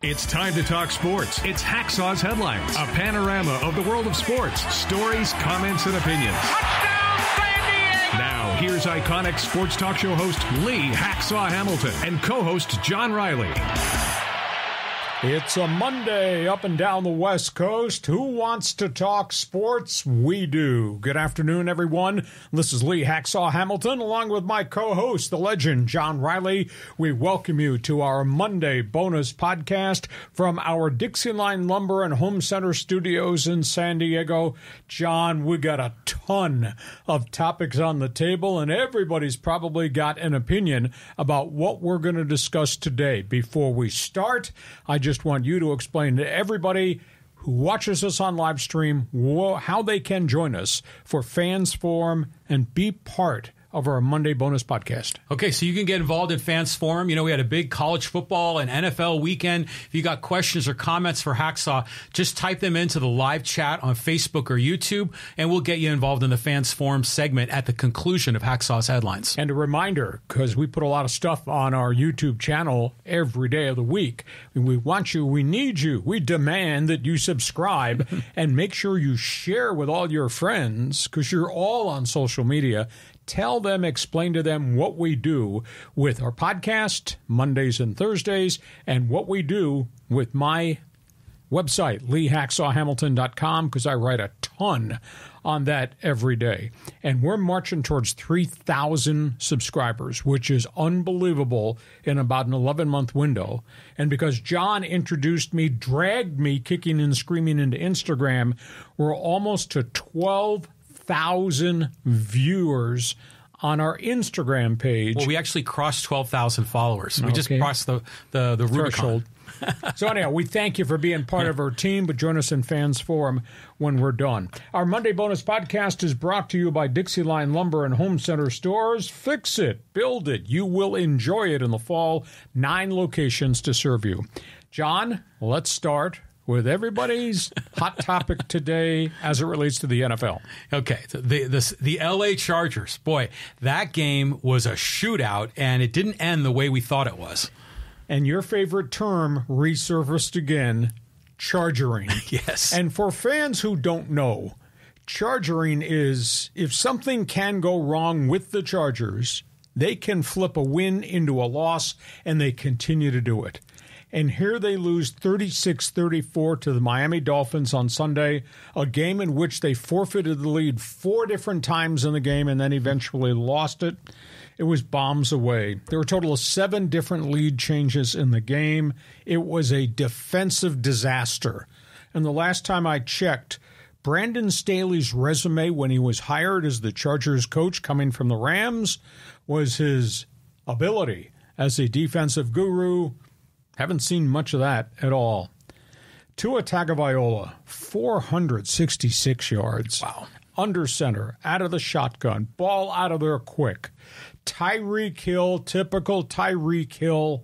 It's time to talk sports. It's Hacksaw's Headlines, a panorama of the world of sports, stories, comments, and opinions. Touchdown, San Diego! Now, here's iconic sports talk show host Lee Hacksaw Hamilton and co-host John Riley. It's a Monday up and down the West Coast. Who wants to talk sports? We do. Good afternoon, everyone. This is Lee Hacksaw Hamilton, along with my co-host, the legend, John Riley. We welcome you to our Monday bonus podcast from our Dixieline Lumber and Home Center studios in San Diego. John, we got a ton of topics on the table, and everybody's probably got an opinion about what we're going to discuss today. Before we start, I just want you to explain to everybody who watches us on live stream how they can join us for Fans Forum and be part of our Monday bonus podcast. Okay, so you can get involved in Fans Forum. You know, we had a big college football and NFL weekend. If you got questions or comments for Hacksaw, just type them into the live chat on Facebook or YouTube, and we'll get you involved in the Fans Forum segment at the conclusion of Hacksaw's Headlines. And a reminder, because we put a lot of stuff on our YouTube channel every day of the week, we want you, we need you, we demand that you subscribe and make sure you share with all your friends, because you're all on social media. Tell them, explain to them what we do with our podcast, Mondays and Thursdays, and what we do with my website, LeeHacksawHamilton.com, because I write a ton on that every day. And we're marching towards 3,000 subscribers, which is unbelievable in about an 11-month window. And because John introduced me, dragged me kicking and screaming into Instagram, we're almost to 12,000 viewers on our Instagram page. Well, we actually crossed 12,000 followers. We just crossed the Rubicon. So anyhow, we thank you for being part of our team, but join us in Fans Forum when we're done. Our Monday bonus podcast is brought to you by Dixieline Lumber and Home Center stores. Fix it, build it. You will enjoy it in the fall. 9 locations to serve you. John, let's start with everybody's hot topic today as it relates to the NFL. Okay, the L.A. Chargers. Boy, that game was a shootout, and it didn't end the way we thought it was. And your favorite term resurfaced again, chargering. Yes. And for fans who don't know, chargering is if something can go wrong with the Chargers, they can flip a win into a loss, and they continue to do it. And here they lose 36-34 to the Miami Dolphins on Sunday, a game in which they forfeited the lead 4 different times in the game and then eventually lost it. It was bombs away. There were a total of 7 different lead changes in the game. It was a defensive disaster. And the last time I checked, Brandon Staley's resume when he was hired as the Chargers coach coming from the Rams was his ability as a defensive guru. Haven't seen much of that at all. Tua Tagovailoa, 466 yards. Wow. Under center, out of the shotgun, ball out of there quick. Tyreek Hill, typical Tyreek Hill,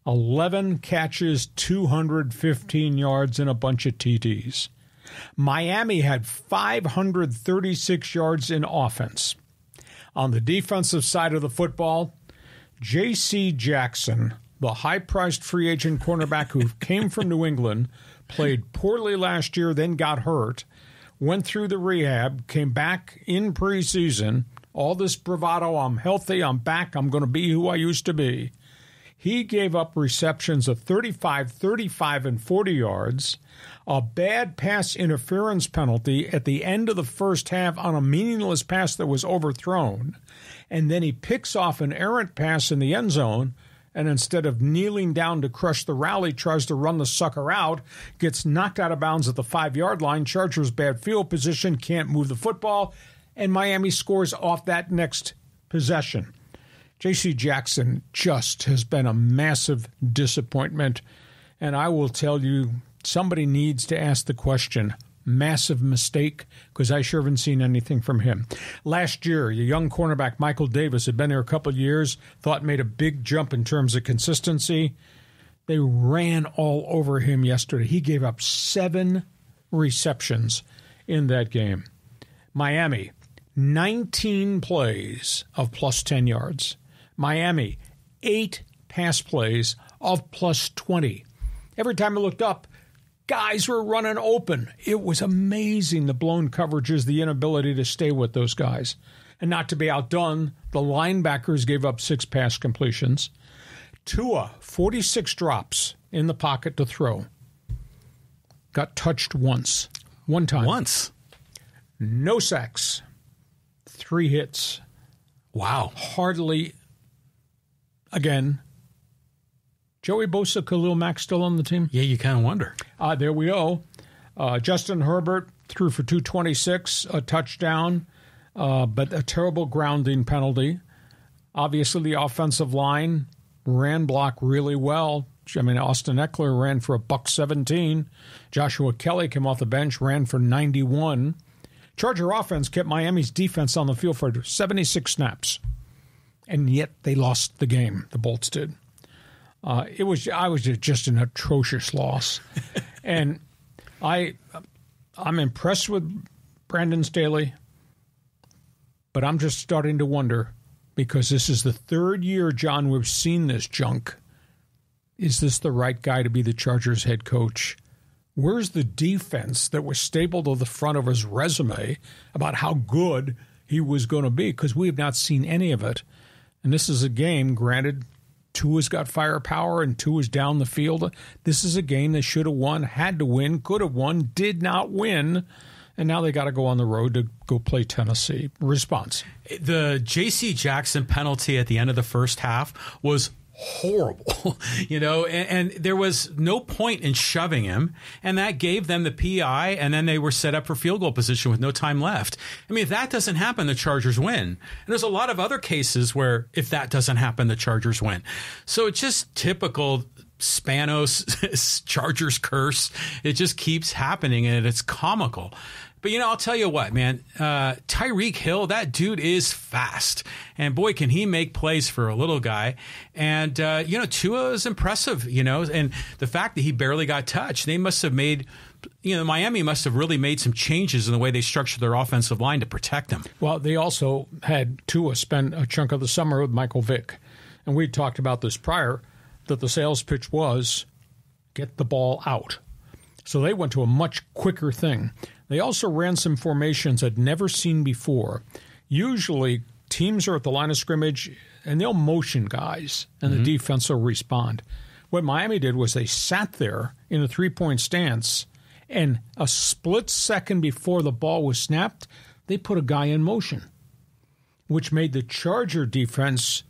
11 catches, 215 yards, and a bunch of TDs. Miami had 536 yards in offense. On the defensive side of the football, J.C. Jackson, the high-priced free agent cornerback who came from New England, played poorly last year, then got hurt, went through the rehab, came back in preseason, all this bravado, I'm healthy, I'm back, I'm going to be who I used to be. He gave up receptions of 35, 35, and 40 yards, a bad pass interference penalty at the end of the first half on a meaningless pass that was overthrown, and then he picks off an errant pass in the end zone, and instead of kneeling down to crush the rally, tries to run the sucker out, gets knocked out of bounds at the 5-yard line. Chargers bad field position, can't move the football, and Miami scores off that next possession. J.C. Jackson just has been a massive disappointment, and I will tell you, somebody needs to ask the question, massive mistake, because I sure haven't seen anything from him. Last year, the young cornerback Michael Davis had been there a couple of years, thought made a big jump in terms of consistency. They ran all over him yesterday. He gave up 7 receptions in that game. Miami, 19 plays of plus 10 yards. Miami, 8 pass plays of plus 20. Every time I looked up, guys were running open. It was amazing, the blown coverages, the inability to stay with those guys. And not to be outdone, the linebackers gave up 6 pass completions. Tua, 46 drops in the pocket to throw. Got touched once. One time. Once? No sacks. 3 hits. Wow. Hardly, again, Joey Bosa, Khalil Mack still on the team? Yeah, you kind of wonder. There we go. Justin Herbert threw for 226, a touchdown, but a terrible grounding penalty. Obviously, the offensive line ran block really well. I mean, Austin Eckler ran for $117. Joshua Kelly came off the bench, ran for 91. Charger offense kept Miami's defense on the field for 76 snaps, and yet they lost the game. The Bolts did. I was just an atrocious loss, and I'm impressed with Brandon Staley, but I'm just starting to wonder, because this is the 3rd year, John, we've seen this junk. Is this the right guy to be the Chargers head coach? Where's the defense that was stapled to the front of his resume about how good he was going to be? Because we have not seen any of it. And this is a game, granted, Tua's got firepower and Tua's down the field. This is a game they should have won, had to win, could have won, did not win. And now they got to go on the road to go play Tennessee. Response. The J.C. Jackson penalty at the end of the first half was horrible, and there was no point in shoving him, and that gave them the PI, and then they were set up for field goal position with no time left. I mean, if that doesn't happen, the Chargers win. And there's a lot of other cases where if that doesn't happen, the Chargers win. So it's just typical Spanos Chargers curse. It just keeps happening, and it's comical. But, I'll tell you what, man, Tyreek Hill, that dude is fast. And, boy, can he make plays for a little guy. And, Tua is impressive, and the fact that he barely got touched, they must have made, Miami must have really made some changes in the way they structured their offensive line to protect him. Well, they also had Tua spend a chunk of the summer with Michael Vick. And we talked about this prior, that the sales pitch was get the ball out. So they went to a much quicker thing. They also ran some formations I'd never seen before. Usually, teams are at the line of scrimmage, and they'll motion guys, and the defense will respond. What Miami did was they sat there in a 3-point stance, and a split second before the ball was snapped, they put a guy in motion, which made the Charger defense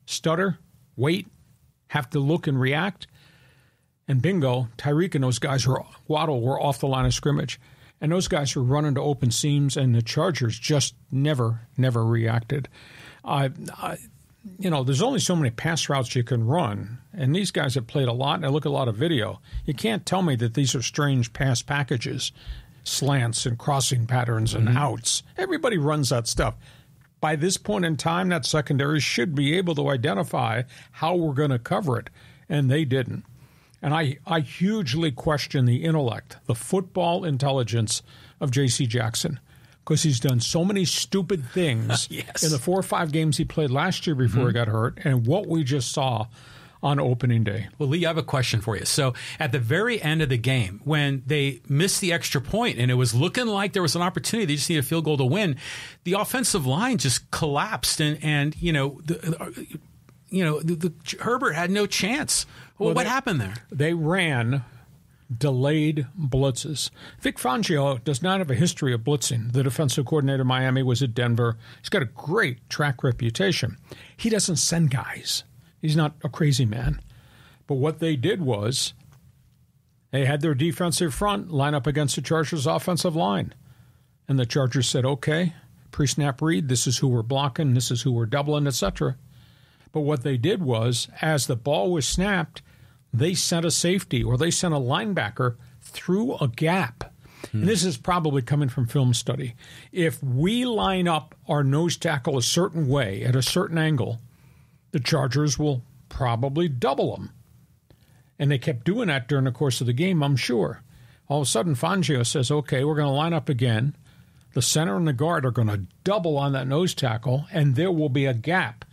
stutter, wait, have to look and react. And bingo, Tyreek and those guys, Waddle, were off the line of scrimmage. And those guys were running to open seams, and the Chargers just never reacted. There's only so many pass routes you can run, and these guys have played a lot, and I look at a lot of video. You can't tell me that these are strange pass packages, slants and crossing patterns and outs. Everybody runs that stuff. By this point in time, that secondary should be able to identify how we're going to cover it, and they didn't. And I hugely question the intellect, the football intelligence of J.C. Jackson, because he's done so many stupid things in the 4 or 5 games he played last year before he got hurt, and what we just saw on opening day. Well, Lee, I have a question for you. So at the very end of the game, when they missed the extra point and it was looking like there was an opportunity, they just needed a field goal to win, the offensive line just collapsed, and Herbert had no chance. Well, what happened there? They ran delayed blitzes. Vic Fangio does not have a history of blitzing. The defensive coordinator of Miami was at Denver. He's got a great track reputation. He doesn't send guys. He's not a crazy man. But what they did was they had their defensive front line up against the Chargers' offensive line. And the Chargers said, okay, pre-snap read, this is who we're blocking, this is who we're doubling, etc. But what they did was, as the ball was snapped, they sent a safety or they sent a linebacker through a gap. And this is probably coming from film study. If we line up our nose tackle a certain way at a certain angle, the Chargers will probably double them. And they kept doing that during the course of the game, I'm sure. All of a sudden, Fangio says, okay, we're going to line up again. The center and the guard are going to double on that nose tackle, and there will be a gap.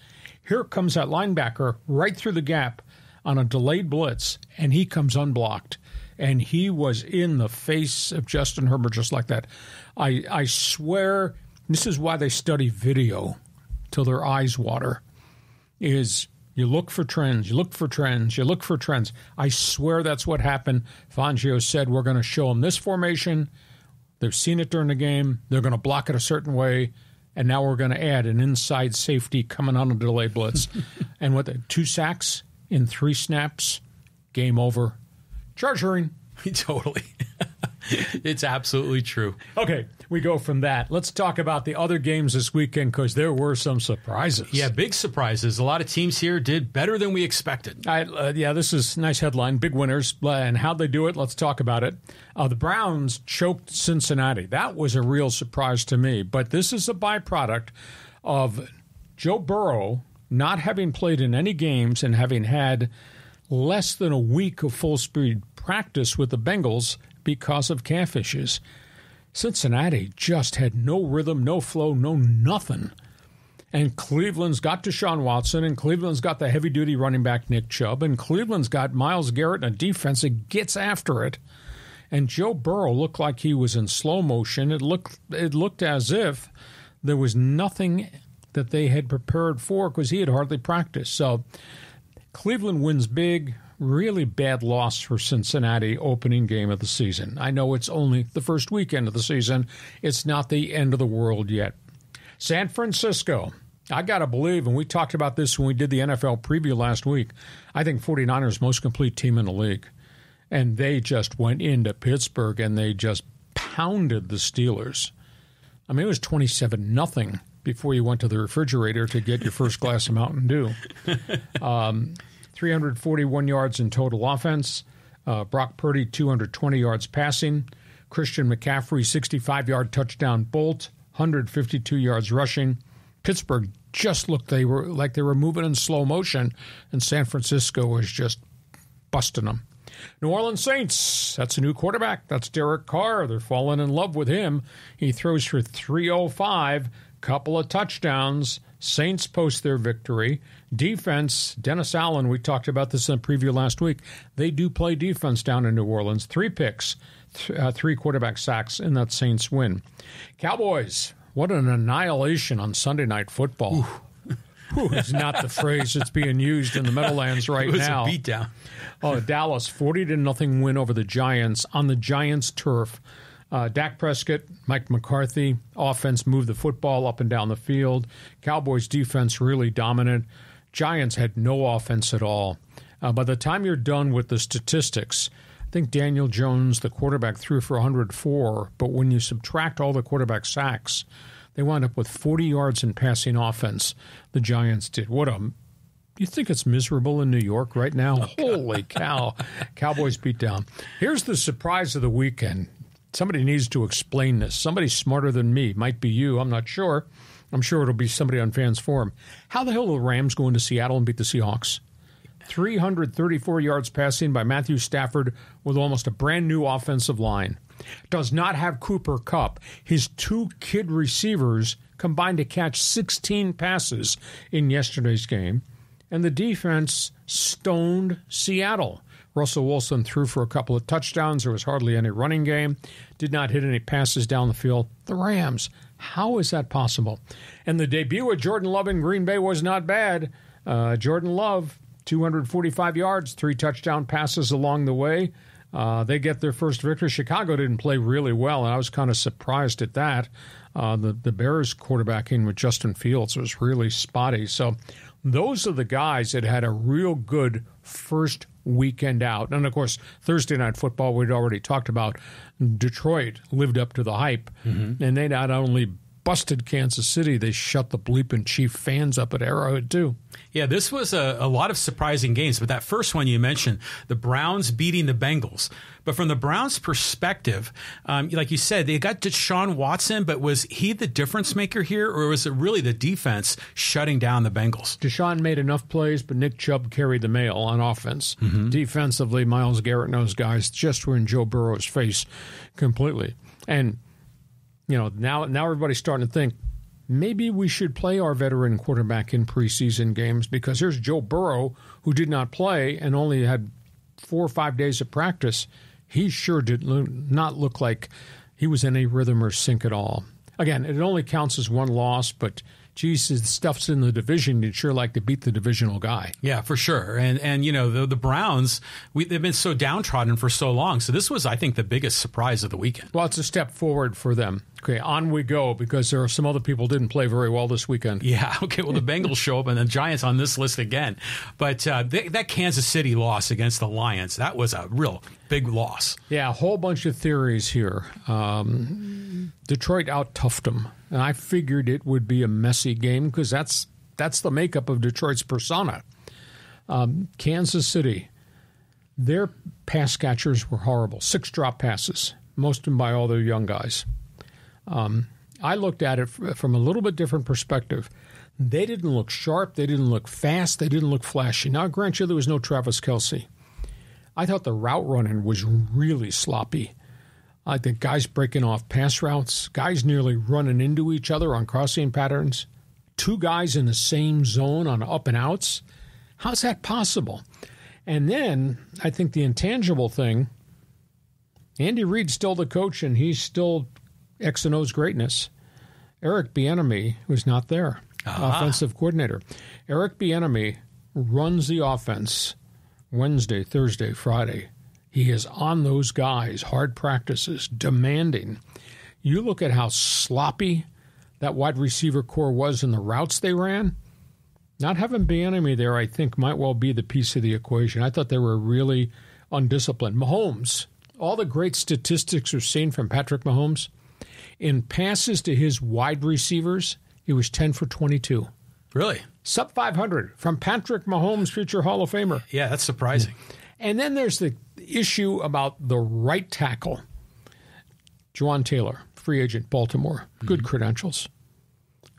Here comes that linebacker right through the gap. on a delayed blitz, and he comes unblocked. And he was in the face of Justin Herbert just like that. I swear, this is why they study video till their eyes water, is you look for trends, you look for trends, you look for trends. I swear that's what happened. Fangio said, we're going to show them this formation. They've seen it during the game. They're going to block it a certain way. And now we're going to add an inside safety coming on a delay blitz. And with 2 sacks in 3 snaps, game over. Charging. Totally. It's absolutely true. Okay, we go from that. Let's talk about the other games this weekend because there were some surprises. Yeah, big surprises. A lot of teams here did better than we expected. This is a nice headline. Big winners. And how'd they do it? Let's talk about it. The Browns choked Cincinnati. That was a real surprise to me. But this is a byproduct of Joe Burrow not having played in any games and having had less than a week of full-speed practice with the Bengals because of calf issues. Cincinnati just had no rhythm, no flow, no nothing. And Cleveland's got Deshaun Watson, and Cleveland's got the heavy-duty running back Nick Chubb, and Cleveland's got Myles Garrett and a defense that gets after it. And Joe Burrow looked like he was in slow motion. It looked as if there was nothing that they had prepared for because he had hardly practiced. So Cleveland wins big. Really bad loss for Cincinnati opening game of the season. I know it's only the first weekend of the season. It's not the end of the world yet. San Francisco. I got to believe, and we talked about this when we did the NFL preview last week, I think 49ers most complete team in the league. And they just went into Pittsburgh and they just pounded the Steelers. I mean, it was 27-0 before you went to the refrigerator to get your first glass of Mountain Dew. 341 yards in total offense. Brock Purdy, 220 yards passing. Christian McCaffrey, 65-yard touchdown bolt, 152 yards rushing. Pittsburgh just looked they were moving in slow motion, and San Francisco was just busting them. New Orleans Saints, that's a new quarterback. That's Derek Carr. They're falling in love with him. He throws for 305, couple of touchdowns. Saints post their victory. Defense, Dennis Allen, we talked about this in the preview last week. They do play defense down in New Orleans. 3 picks, 3 quarterback sacks in that Saints win. Cowboys, what an annihilation on Sunday Night Football. Whew, is not the phrase that's being used in the Meadowlands right now. It was a beatdown. Dallas, 40-0 win over the Giants on the Giants' turf. Dak Prescott, Mike McCarthy, offense moved the football up and down the field. Cowboys' defense really dominant. Giants had no offense at all. By the time you're done with the statistics, I think Daniel Jones, the quarterback, threw for 104, but when you subtract all the quarterback sacks, they wound up with 40 yards in passing offense. The Giants did. You think it's miserable in New York right now? Holy cow. Cowboys beat down. Here's the surprise of the weekend. Somebody needs to explain this. Somebody smarter than me. Might be you. I'm not sure. I'm sure it'll be somebody on Fans Forum. How the hell will the Rams go into Seattle and beat the Seahawks? 334 yards passing by Matthew Stafford with almost a brand-new offensive line. Does not have Cooper Kupp. His 2 kid receivers combined to catch 16 passes in yesterday's game. And the defense stoned Seattle. Russell Wilson threw for a couple of touchdowns. There was hardly any running game. Did not hit any passes down the field. The Rams, how is that possible? And the debut of Jordan Love in Green Bay was not bad. Jordan Love, 245 yards, 3 touchdown passes along the way. They get their first victory. Chicago didn't play really well, and I was kind of surprised at that. The Bears quarterbacking with Justin Fields was really spotty. So those are the guys that had a real good first weekend out. And, of course, Thursday Night Football, we'd already talked about. Detroit lived up to the hype, and they not only busted Kansas City, they shut the bleeping Chief fans up at Arrowhead, too. Yeah, this was a lot of surprising games. But that first one you mentioned, the Browns beating the Bengals. But from the Browns' perspective, like you said, they got Deshaun Watson, but was he the difference maker here, or was it really the defense shutting down the Bengals? Deshaun made enough plays, but Nick Chubb carried the mail on offense. Defensively, Myles Garrett and those guys just were in Joe Burrow's face completely. And, now everybody's starting to think maybe we should play our veteran quarterback in preseason games, because here's Joe Burrow, who did not play and only had 4 or 5 days of practice. He sure did not look like he was in a rhythm or sync at all. Again, it only counts as one loss, but geez, the stuff's in the division. You'd sure like to beat the divisional guy. Yeah, for sure. And you know, the Browns, they've been so downtrodden for so long. So this was, I think, the biggest surprise of the weekend. Well, it's a step forward for them. Okay, on we go, because there are some other people who didn't play very well this weekend. Yeah, okay, well, the Bengals show up and the Giants on this list again. But that Kansas City loss against the Lions, that was a real big loss. Yeah, a whole bunch of theories here. Detroit out-toughed them, and I figured it would be a messy game, because that's the makeup of Detroit's persona. Kansas City, their pass catchers were horrible. 6 drop passes, most of them by all their young guys. I looked at it from a little bit different perspective. They didn't look sharp. They didn't look fast. They didn't look flashy. Now, grant you, there was no Travis Kelce. I thought the route running was really sloppy. I think guys breaking off pass routes, guys nearly running into each other on crossing patterns, 2 guys in the same zone on up and outs. How's that possible? And then I think the intangible thing, Andy Reid's still the coach, and he's still X and O's greatness. Eric Bieniemy was not there, offensive coordinator. Eric Bieniemy runs the offense Wednesday, Thursday, Friday. He is on those guys, hard practices, demanding. You look at how sloppy that wide receiver core was in the routes they ran. Not having Bieniemy there, I think, might well be the piece of the equation. I thought they were really undisciplined. Mahomes, all the great statistics we've seen from Patrick Mahomes, in passes to his wide receivers, he was 10 for 22. Really? Sub 500 from Patrick Mahomes, future Hall of Famer. Yeah, that's surprising. And then there's the issue about the right tackle. Juwan Taylor, free agent, Baltimore. Good credentials.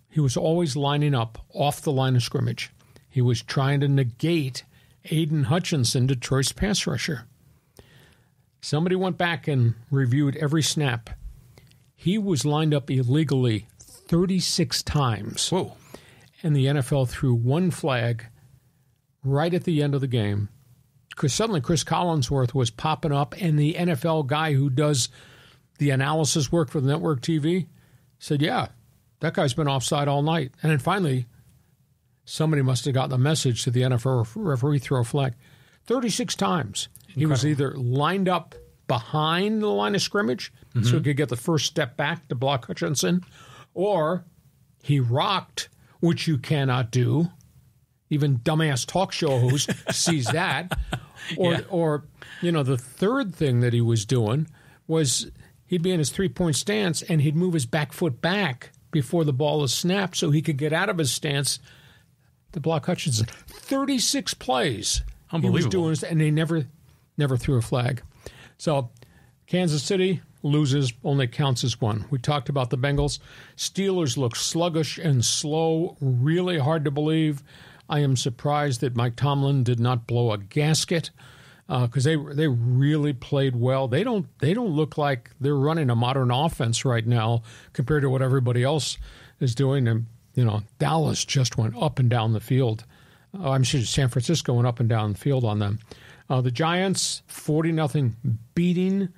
He was always lining up off the line of scrimmage. He was trying to negate Aiden Hutchinson, Detroit's pass rusher. Somebody went back and reviewed every snap. He was lined up illegally 36 times. Whoa. And the NFL threw one flag right at the end of the game, because suddenly Chris Collinsworth was popping up, and the NFL guy who does the analysis work for the network TV said, yeah, that guy's been offside all night. And then finally, somebody must have gotten the message to the NFL referee, throw a flag. 36 times. Incredible. He was either lined up behind the line of scrimmage so he could get the first step back to block Hutchinson, or he rocked, which you cannot do. Even dumbass talk show host sees that. Or, you know, the third thing that he was doing was he'd be in his three-point stance and he'd move his back foot back before the ball is snapped so he could get out of his stance to block Hutchinson. 36 plays he was doing, and they never threw a flag. So Kansas City loses, only counts as one. We talked about the Bengals. Steelers look sluggish and slow, really hard to believe. I am surprised that Mike Tomlin did not blow a gasket, because they really played well. They don't look like they're running a modern offense right now compared to what everybody else is doing. And you know, Dallas just went up and down the field. I'm sure San Francisco went up and down the field on them. The Giants, 40-0 beating.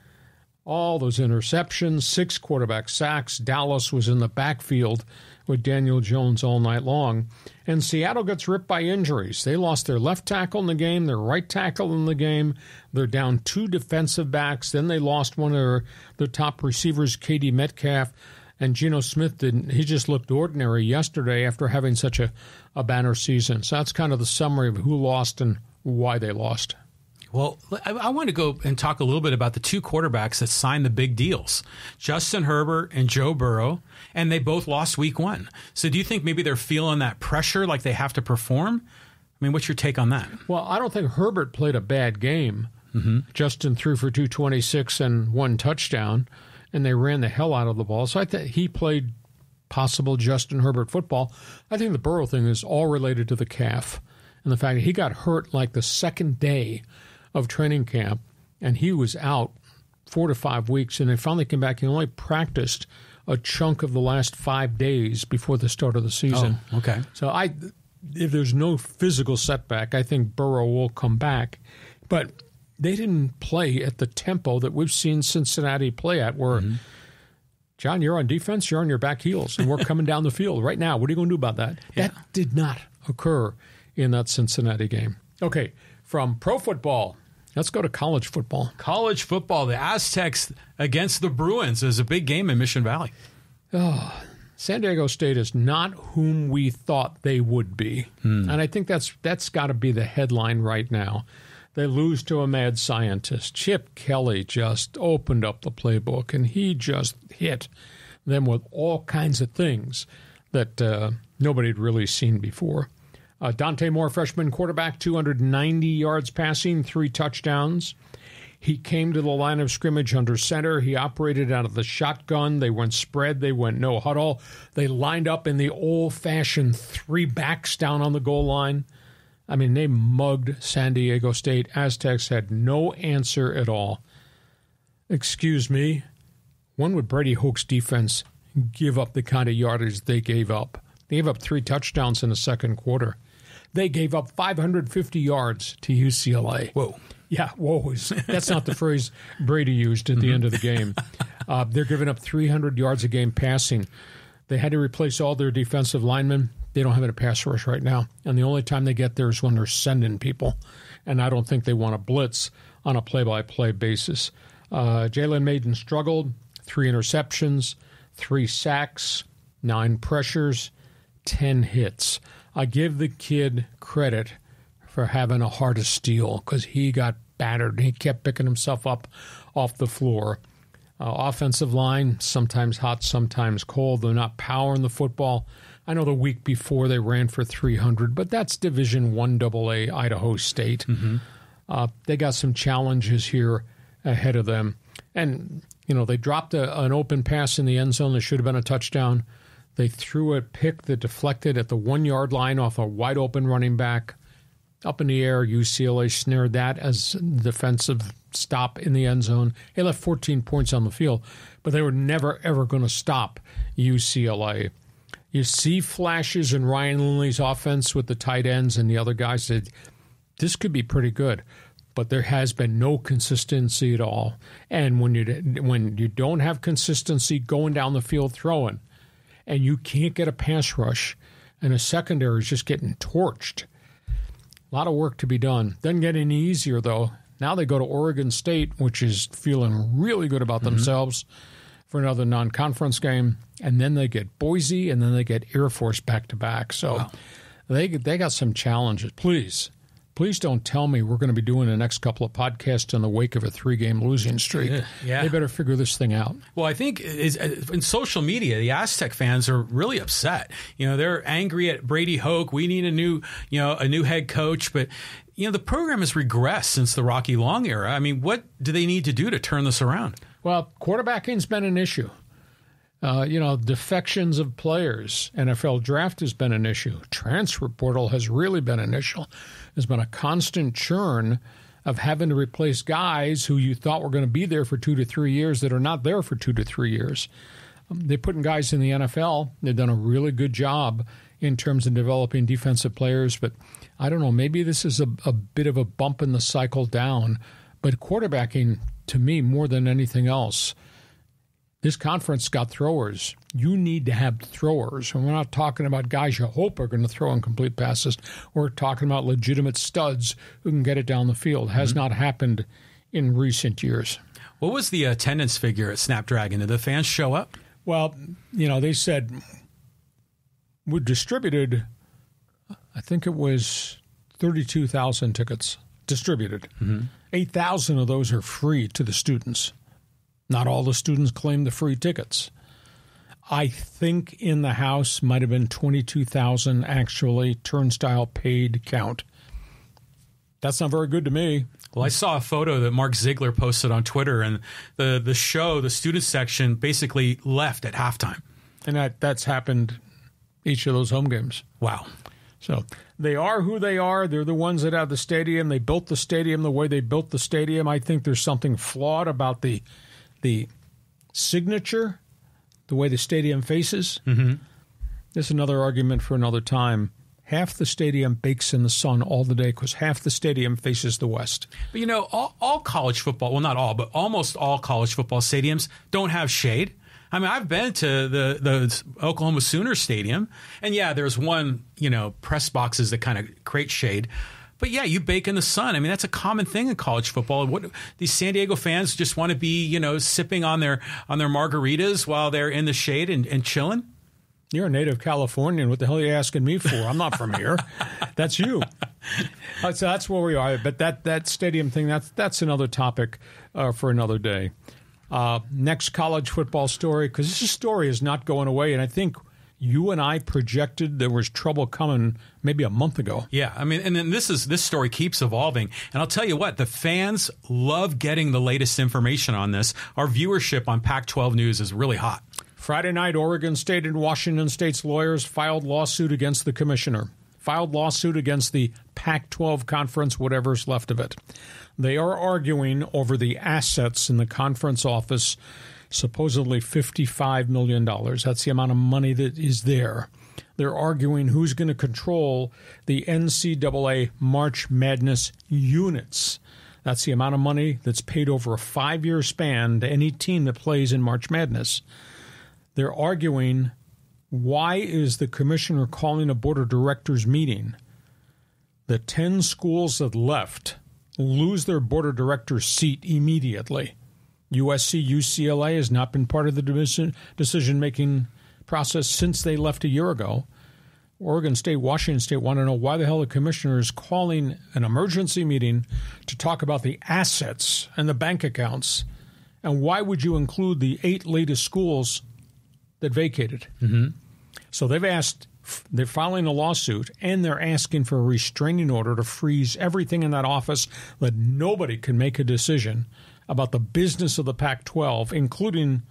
All those interceptions, 6 quarterback sacks. Dallas was in the backfield with Daniel Jones all night long. And Seattle gets ripped by injuries. They lost their left tackle in the game, their right tackle in the game. They're down 2 defensive backs. Then they lost one of their top receivers, K.D. Metcalf. And Geno Smith didn't. He just looked ordinary yesterday after having such a banner season. So that's kind of the summary of who lost and why they lost. Well, I want to go and talk a little bit about the 2 quarterbacks that signed the big deals, Justin Herbert and Joe Burrow, and they both lost week 1. So do you think maybe they're feeling that pressure, like they have to perform? I mean, what's your take on that? Well, I don't think Herbert played a bad game. Justin threw for 226 and 1 touchdown, and they ran the hell out of the ball. So I think he played possible Justin Herbert football. I think the Burrow thing is all related to the calf and the fact that he got hurt like the second day of training camp, and he was out 4 to 5 weeks, and they finally came back. He only practiced a chunk of the last 5 days before the start of the season. Oh, okay. So if there's no physical setback, I think Burrow will come back. But they didn't play at the tempo that we've seen Cincinnati play at, where, John, you're on defense, you're on your back heels, and we're coming down the field right now. What are you going to do about that? Yeah. That did not occur in that Cincinnati game. Okay, from pro football, let's go to college football. College football, the Aztecs against the Bruins is a big game in Mission Valley. San Diego State is not whom we thought they would be. And I think that's got to be the headline right now. They lose to a mad scientist. Chip Kelly just opened up the playbook, and he just hit them with all kinds of things that nobody had really seen before. Dante Moore, freshman quarterback, 290 yards passing, 3 touchdowns. He came to the line of scrimmage under center. He operated out of the shotgun. They went spread. They went no huddle. They lined up in the old-fashioned 3 backs down on the goal line. I mean, they mugged San Diego State. Aztecs had no answer at all. Excuse me, when would Brady Hoke's defense give up the kind of yardage they gave up? They gave up 3 touchdowns in the second quarter. They gave up 550 yards to UCLA. Whoa. Yeah, whoa. That's not the phrase Brady used at the end of the game. They're giving up 300 yards a game passing. They had to replace all their defensive linemen. They don't have any pass rush right now. And the only time they get there is when they're sending people. And I don't think they want to blitz on a play-by-play basis. Jalen Maiden struggled. 3 interceptions, 3 sacks, 9 pressures, 10 hits. I give the kid credit for having a heart of steel because he got battered. He kept picking himself up off the floor. Offensive line, sometimes hot, sometimes cold. They're not powering the football. I know the week before they ran for 300, but that's Division I AA Idaho State. They got some challenges here ahead of them. And, they dropped an open pass in the end zone that should have been a touchdown. They threw a pick that deflected at the 1-yard line off a wide-open running back. Up in the air, UCLA snared that as a defensive stop in the end zone. They left 14 points on the field, but they were never, ever going to stop UCLA. You see flashes in Ryan Lindley's offense with the tight ends and the other guys that this could be pretty good, but there has been no consistency at all. And when you don't have consistency going down the field throwing, and you can't get a pass rush, and a secondary is just getting torched, a lot of work to be done. Doesn't get any easier, though. Now they go to Oregon State, which is feeling really good about themselves for another non-conference game. And then they get Boise, and then they get Air Force back-to-back. So they got some challenges. Please don't tell me we're going to be doing the next couple of podcasts in the wake of a 3-game losing streak. Yeah. They better figure this thing out. Well, I think in social media, the Aztec fans are really upset. They're angry at Brady Hoke. We need a new head coach. But, the program has regressed since the Rocky Long era. I mean, what do they need to do to turn this around? Well, quarterbacking's been an issue. Defections of players. NFL draft has been an issue. Transfer portal has really been an issue. There's been a constant churn of having to replace guys who you thought were going to be there for 2 to 3 years that are not there for 2 to 3 years. They're putting guys in the NFL. They've done a really good job in terms of developing defensive players. But I don't know, maybe this is a bit of a bump in the cycle down. But quarterbacking, to me, more than anything else, this conference got throwers. You need to have throwers. And we're not talking about guys you hope are going to throw incomplete passes. We're talking about legitimate studs who can get it down the field. Has not happened in recent years. What was the attendance figure at Snapdragon? Did the fans show up? Well, they said we distributed, I think it was 32,000 tickets distributed. 8,000 of those are free to the students. Not all the students claim the free tickets. I think in the house might have been 22,000 actually turnstile paid count. That's not very good to me. Well, I saw a photo that Mark Ziegler posted on Twitter, and the student section basically left at halftime. And that's happened each of those home games. Wow. So they are who they are. They're the ones that have the stadium. They built the stadium the way they built the stadium. I think there's something flawed about the signature the way the stadium faces. Mm-hmm. There's another argument for another time. Half the stadium bakes in the sun all the day because half the stadium faces the west. But, you know, all college football, well, not all, but almost all college football stadiums don't have shade. I mean, I've been to the Oklahoma Sooners stadium, and yeah, there's one, you know, press boxes that kind of create shade. But yeah, you bake in the sun. I mean, that's a common thing in college football. What these San Diego fans just want to be, you know, sipping on their margaritas while they're in the shade and chilling. You're a native Californian. What the hell are you asking me for? I'm not from here. That's you. So that's where we are. But that stadium thing, that's another topic for another day. Next college football story, because this story is not going away. And I think you and I projected there was trouble coming maybe a month ago. Yeah, I mean, and then this story keeps evolving. And I'll tell you what, the fans love getting the latest information on this. Our viewership on Pac-12 News is really hot. Friday night, Oregon State and Washington State's lawyers filed lawsuit against the commissioner, filed lawsuit against the Pac-12 conference, whatever's left of it. They are arguing over the assets in the conference office, supposedly $55 million. That's the amount of money that is there. They're arguing who's going to control the NCAA March Madness units. That's the amount of money that's paid over a 5-year span to any team that plays in March Madness. They're arguing, why is the commissioner calling a board of directors meeting? The 10 schools that left lose their board of directors seat immediately. USC, UCLA has not been part of the decision-making process since they left a year ago. Oregon State, Washington State want to know why the hell the commissioner is calling an emergency meeting to talk about the assets and the bank accounts. And why would you include the 8 latest schools that vacated? Mm-hmm. So they're filing a lawsuit, and they're asking for a restraining order to freeze everything in that office, that nobody can make a decision about the business of the Pac-12, including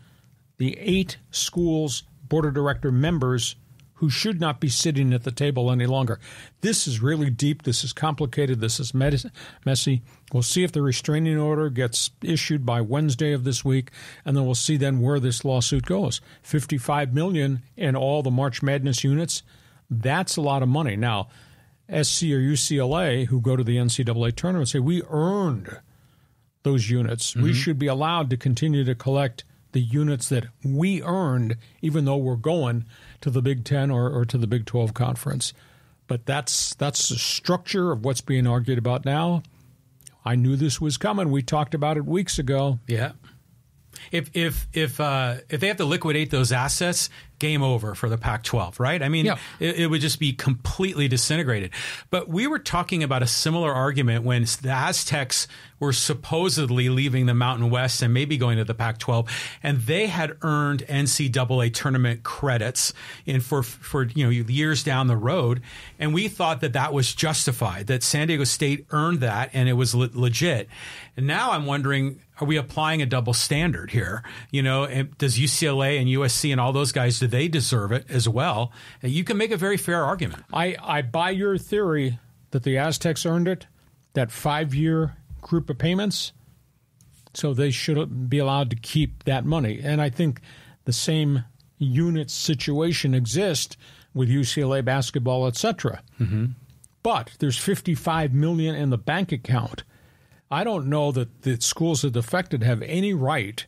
the 8 schools' board of director members who should not be sitting at the table any longer. This is really deep. This is complicated. This is messy. We'll see if the restraining order gets issued by Wednesday of this week, and then we'll see then where this lawsuit goes. $55 million in all the March Madness units, that's a lot of money. Now, SC or UCLA, who go to the NCAA tournament, say, we earned those units. Mm-hmm. We should be allowed to continue to collect the units that we earned, even though we're going to the Big Ten or to the Big 12 conference. But that's the structure of what's being argued about now. I knew this was coming. We talked about it weeks ago. Yeah. If they have to liquidate those assets, game over for the Pac-12, right? I mean, yeah. it would just be completely disintegrated. But we were talking about a similar argument when the Aztecs were supposedly leaving the Mountain West and maybe going to the Pac-12, and they had earned NCAA tournament credits for years down the road, and we thought that was justified, that San Diego State earned that and it was legit. And now I'm wondering, are we applying a double standard here? You know, does UCLA and USC and all those guys, do they deserve it as well? You can make a very fair argument. I buy your theory that the Aztecs earned it, that 5-year group of payments, so they should be allowed to keep that money. And I think the same unit situation exists with UCLA basketball, etc. Mm-hmm. But there's $55 million in the bank account. I don't know that the schools that affected have any right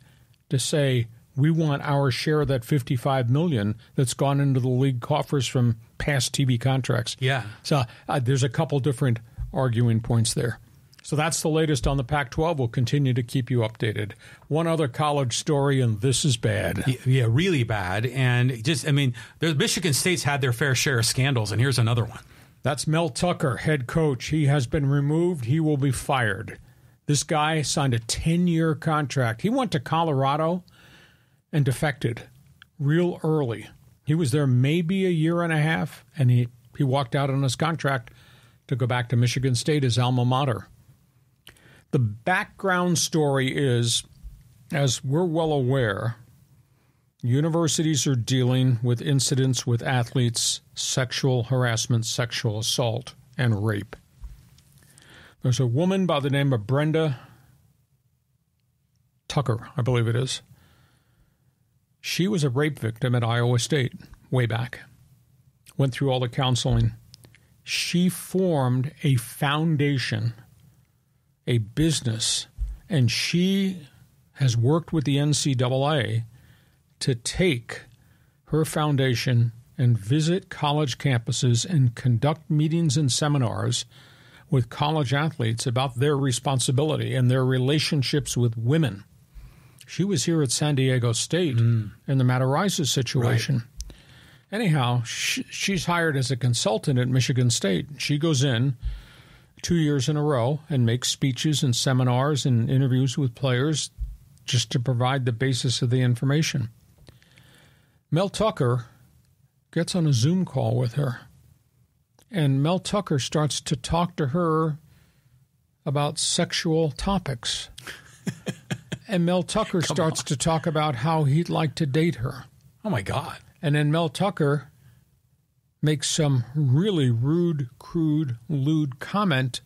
to say, we want our share of that $55 million that's gone into the league coffers from past TV contracts. Yeah. So there's a couple different arguing points there. So that's the latest on the Pac-12. We'll continue to keep you updated. One other college story, and this is bad. Yeah, really bad. And Michigan State's had their fair share of scandals, and here's another one. That's Mel Tucker, head coach. He has been removed. He will be fired. This guy signed a 10-year contract. He went to Colorado and defected real early. He was there maybe a year and a half, and he walked out on his contract to go back to Michigan State, his alma mater. The background story is, as we're well aware, universities are dealing with incidents with athletes, sexual harassment, sexual assault, and rape. There's a woman by the name of Brenda Tucker, I believe it is. She was a rape victim at Iowa State way back. Went through all the counseling. She formed a foundation, a business, and she has worked with the NCAA to take her foundation and visit college campuses and conduct meetings and seminars with college athletes about their responsibility and their relationships with women. She was here at San Diego State in the Matarazzo situation. Right. Anyhow, she's hired as a consultant at Michigan State. She goes in 2 years in a row and makes speeches and seminars and interviews with players just to provide the basis of the information. Mel Tucker gets on a Zoom call with her, and Mel Tucker starts to talk to her about sexual topics. And Mel Tucker starts to talk about how he'd like to date her. Oh, my God. And then Mel Tucker makes some really rude, crude, lewd comment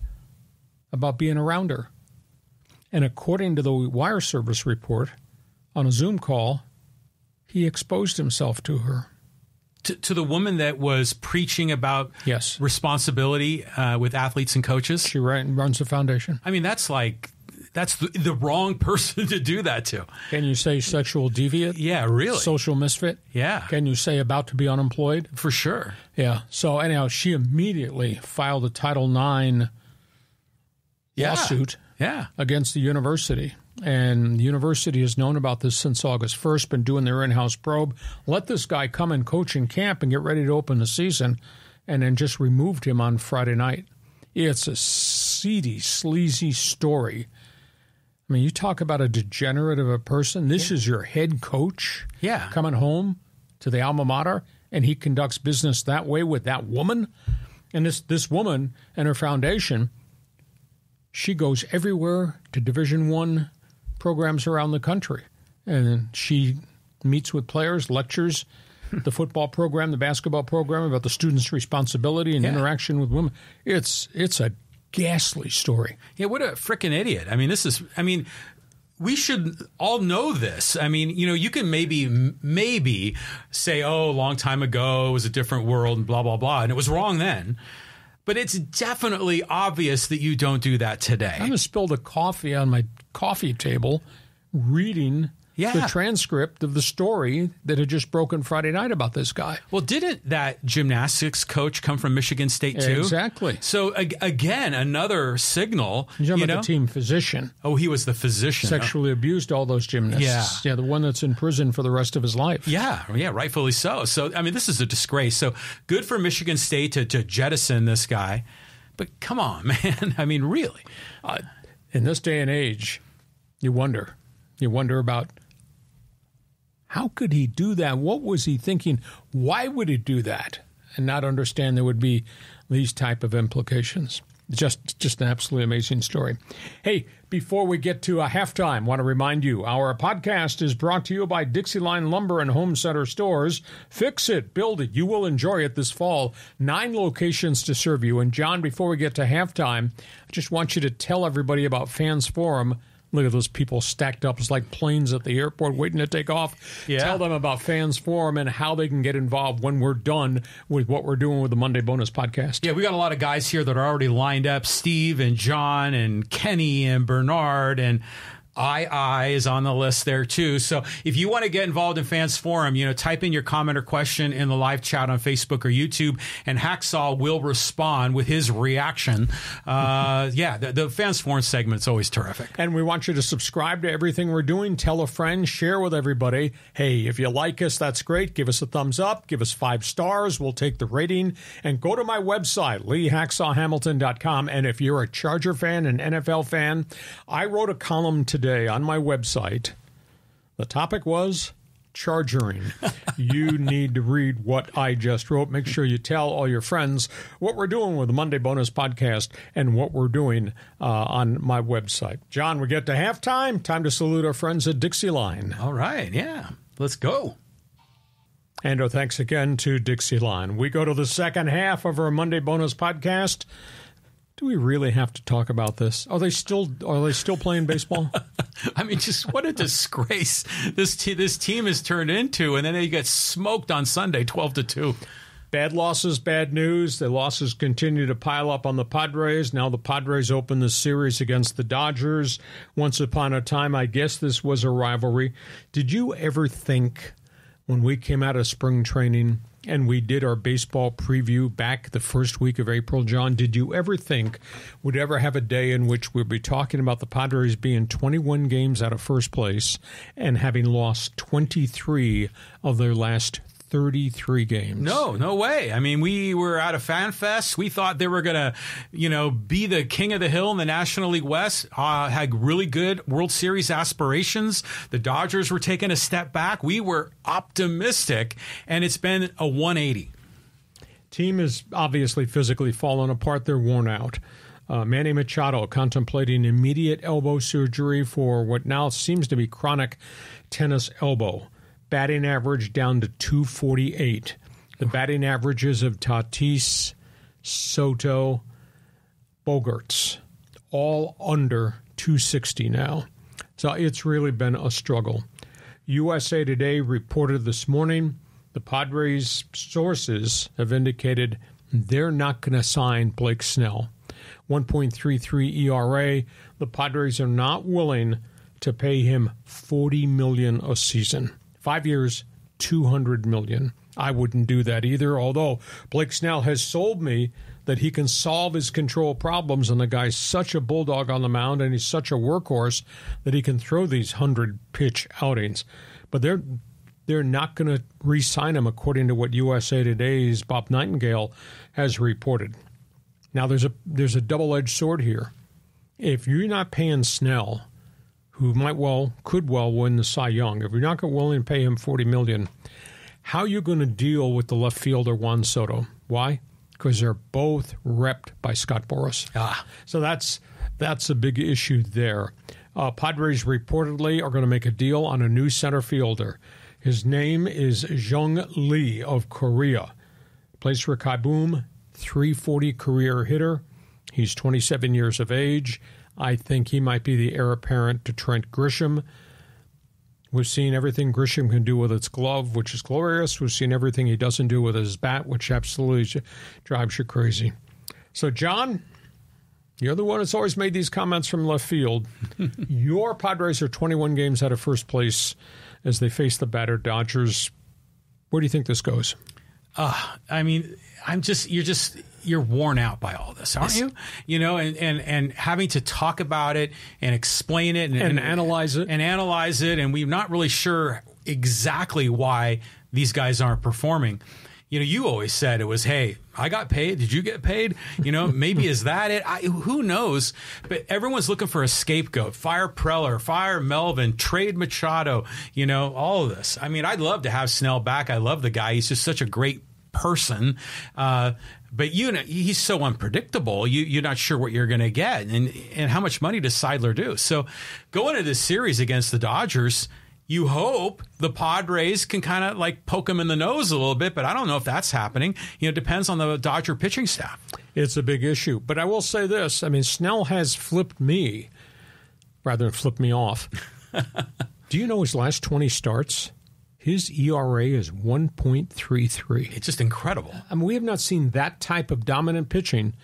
about being around her. And according to the wire service report, on a Zoom call, he exposed himself to her. To the woman that was preaching about responsibility with athletes and coaches? She runs the foundation. I mean, that's the wrong person to do that to. Can you say sexual deviant? Yeah, really. Social misfit? Yeah. Can you say about to be unemployed? For sure. Yeah. So anyhow, she immediately filed a Title IX lawsuit against the university. And the university has known about this since August 1st, been doing their in-house probe. Let this guy come and coach in camp and get ready to open the season, and then just removed him on Friday night. It's a seedy, sleazy story. I mean, you talk about a degenerate of a person. This is your head coach coming home to the alma mater, and he conducts business that way with that woman. And this woman and her foundation, she goes everywhere to Division I programs around the country. And she meets with players, lectures, the football program, the basketball program, about the students' responsibility and interaction with women. It's a ghastly story. Yeah, what a frickin' idiot. I mean, we should all know this. I mean, you can maybe say, oh, a long time ago, it was a different world and blah, blah, blah, and it was wrong then. But it's definitely obvious that you don't do that today. I'm going to spill the coffee on my coffee table reading the transcript of the story that had just broken Friday night about this guy. Well, didn't that gymnastics coach come from Michigan State too? Exactly. So again, another signal. You're talking about the team physician. Oh, he was the physician. Sexually abused all those gymnasts. Yeah, the one that's in prison for the rest of his life. Yeah, rightfully so. So, I mean, this is a disgrace. So good for Michigan State to jettison this guy. But come on, man. I mean, really. In this day and age, you wonder about how could he do that? What was he thinking? Why would he do that? And not understand there would be these type of implications. Just an absolutely amazing story. Hey, before we get to halftime, want to remind you, our podcast is brought to you by Dixieline Lumber and Home Center Stores. Fix it, build it. You will enjoy it this fall. 9 locations to serve you. And John, before we get to halftime, I just want you to tell everybody about Fans Forum. Look at those people stacked up. It's like planes at the airport waiting to take off. Yeah. Tell them about Fans Forum and how they can get involved when we're done with what we're doing with the Monday Bonus podcast. Yeah, we got a lot of guys here that are already lined up. Steve and John and Kenny and Bernard and I is on the list there too. So if you want to get involved in Fans Forum, type in your comment or question in the live chat on Facebook or YouTube, and Hacksaw will respond with his reaction. The Fans Forum segment is always terrific. And we want you to subscribe to everything we're doing. Tell a friend, share with everybody. Hey, if you like us, that's great. Give us a thumbs up. Give us 5 stars. We'll take the rating. And go to my website, LeeHacksawHamilton.com. And if you're a Charger fan, an NFL fan, I wrote a column today on my website. The topic was chargering. You need to read what I just wrote. Make sure you tell all your friends what we're doing with the Monday Bonus podcast and what we're doing on my website. John, we get to halftime. Time to salute our friends at Dixieline. All right. Yeah. Let's go. And our thanks again to Dixieline. We go to the second half of our Monday Bonus podcast. Do we really have to talk about this? Are they still playing baseball? I mean, just what a disgrace this team has turned into, and then they get smoked on Sunday, 12-2. Bad losses, bad news. The losses continue to pile up on the Padres. Now the Padres open the series against the Dodgers. Once upon a time, I guess this was a rivalry. Did you ever think when we came out of spring training and we did our baseball preview back the first week of April, John, did you ever think we'd ever have a day in which we'd be talking about the Padres being 21 games out of first place and having lost 23 of their last 33 games? No way. I mean, we were at a fan fest. We thought they were going to, be the king of the hill in the National League West. Had really good World Series aspirations. The Dodgers were taking a step back. We were optimistic, and it's been a 180. Team is obviously physically fallen apart. They're worn out. Manny Machado contemplating immediate elbow surgery for what now seems to be chronic tennis elbow. Batting average down to 248. The batting averages of Tatis, Soto, Bogaerts, all under 260 now. So it's really been a struggle. USA Today reported this morning the Padres' sources have indicated they're not going to sign Blake Snell. 1.33 ERA. The Padres are not willing to pay him $40 million a season. 5 years, $200 million. I wouldn't do that either, although Blake Snell has sold me that he can solve his control problems, and the guy's such a bulldog on the mound, and he's such a workhorse that he can throw these 100-pitch outings. But they're not going to re-sign him, according to what USA Today's Bob Nightingale has reported. Now, there's a double-edged sword here. If you're not paying Snell, who could well win the Cy Young, if you're not willing to pay him $40 million, how are you going to deal with the left fielder Juan Soto? Why? Because they're both repped by Scott Boras. So that's a big issue there. Padres reportedly are going to make a deal on a new center fielder. His name is Jung Lee of Korea. Plays for Kaboom, .340 career hitter. He's 27 years of age. I think he might be the heir apparent to Trent Grisham. We've seen everything Grisham can do with its glove, which is glorious. We've seen everything he doesn't do with his bat, which absolutely drives you crazy. So, John, you're the one that's always made these comments from left field. Your Padres are 21 games out of first place as they face the battered Dodgers. Where do you think this goes? I mean, you're worn out by all this, aren't you? And having to talk about it and explain it and analyze it. And we're not really sure exactly why these guys aren't performing. You always said it was, hey, I got paid. Did you get paid? Maybe is that it? Who knows? But everyone's looking for a scapegoat. Fire Preller, fire Melvin, trade Machado, all of this. I mean, I'd love to have Snell back. I love the guy. He's just such a great person. But he's so unpredictable. You're not sure what you're going to get. And how much money does Seidler do? So going into this series against the Dodgers, you hope the Padres can kind of like poke him in the nose a little bit, but I don't know if that's happening. It depends on the Dodger pitching staff. It's a big issue. But I will say this. I mean, Snell has flipped me rather than flipped me off. Do you know his last 20 starts? His ERA is 1.33. It's just incredible. I mean, we have not seen that type of dominant pitching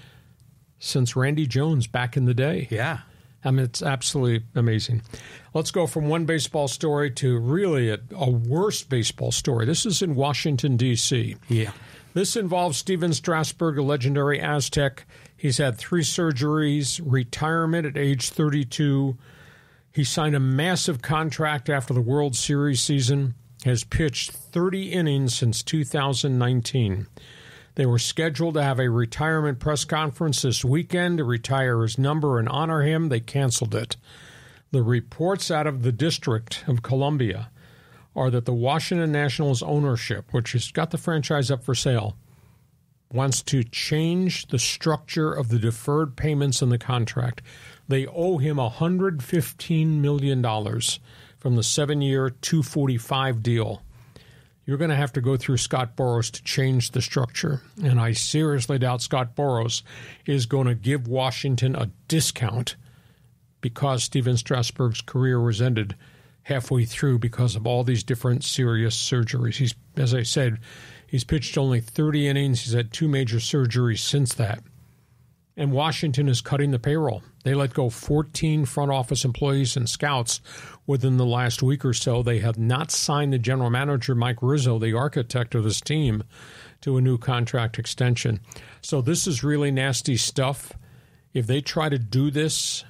since Randy Jones back in the day. Yeah. I mean, it's absolutely amazing. Let's go from one baseball story to really a worse baseball story. This is in Washington, D.C. Yeah. This involves Steven Strasburg, a legendary Aztec. He's had 3 surgeries, retirement at age 32. He signed a massive contract after the World Series season, has pitched 30 innings since 2019. They were scheduled to have a retirement press conference this weekend to retire his number and honor him. They canceled it. The reports out of the District of Columbia are that the Washington Nationals ownership, which has got the franchise up for sale, wants to change the structure of the deferred payments in the contract. They owe him $115 million from the 7-year, $245 deal. you're going to have to go through Scott Boras to change the structure. And I seriously doubt Scott Boras is going to give Washington a discount because Steven Strasburg's career was ended halfway through because of all these different serious surgeries. He's, as I said, he's pitched only 30 innings. He's had 2 major surgeries since that. And Washington is cutting the payroll. They let go 14 front office employees and scouts within the last week or so. They have not signed the general manager, Mike Rizzo, the architect of this team, to a new contract extension. So this is really nasty stuff. If they try to do this,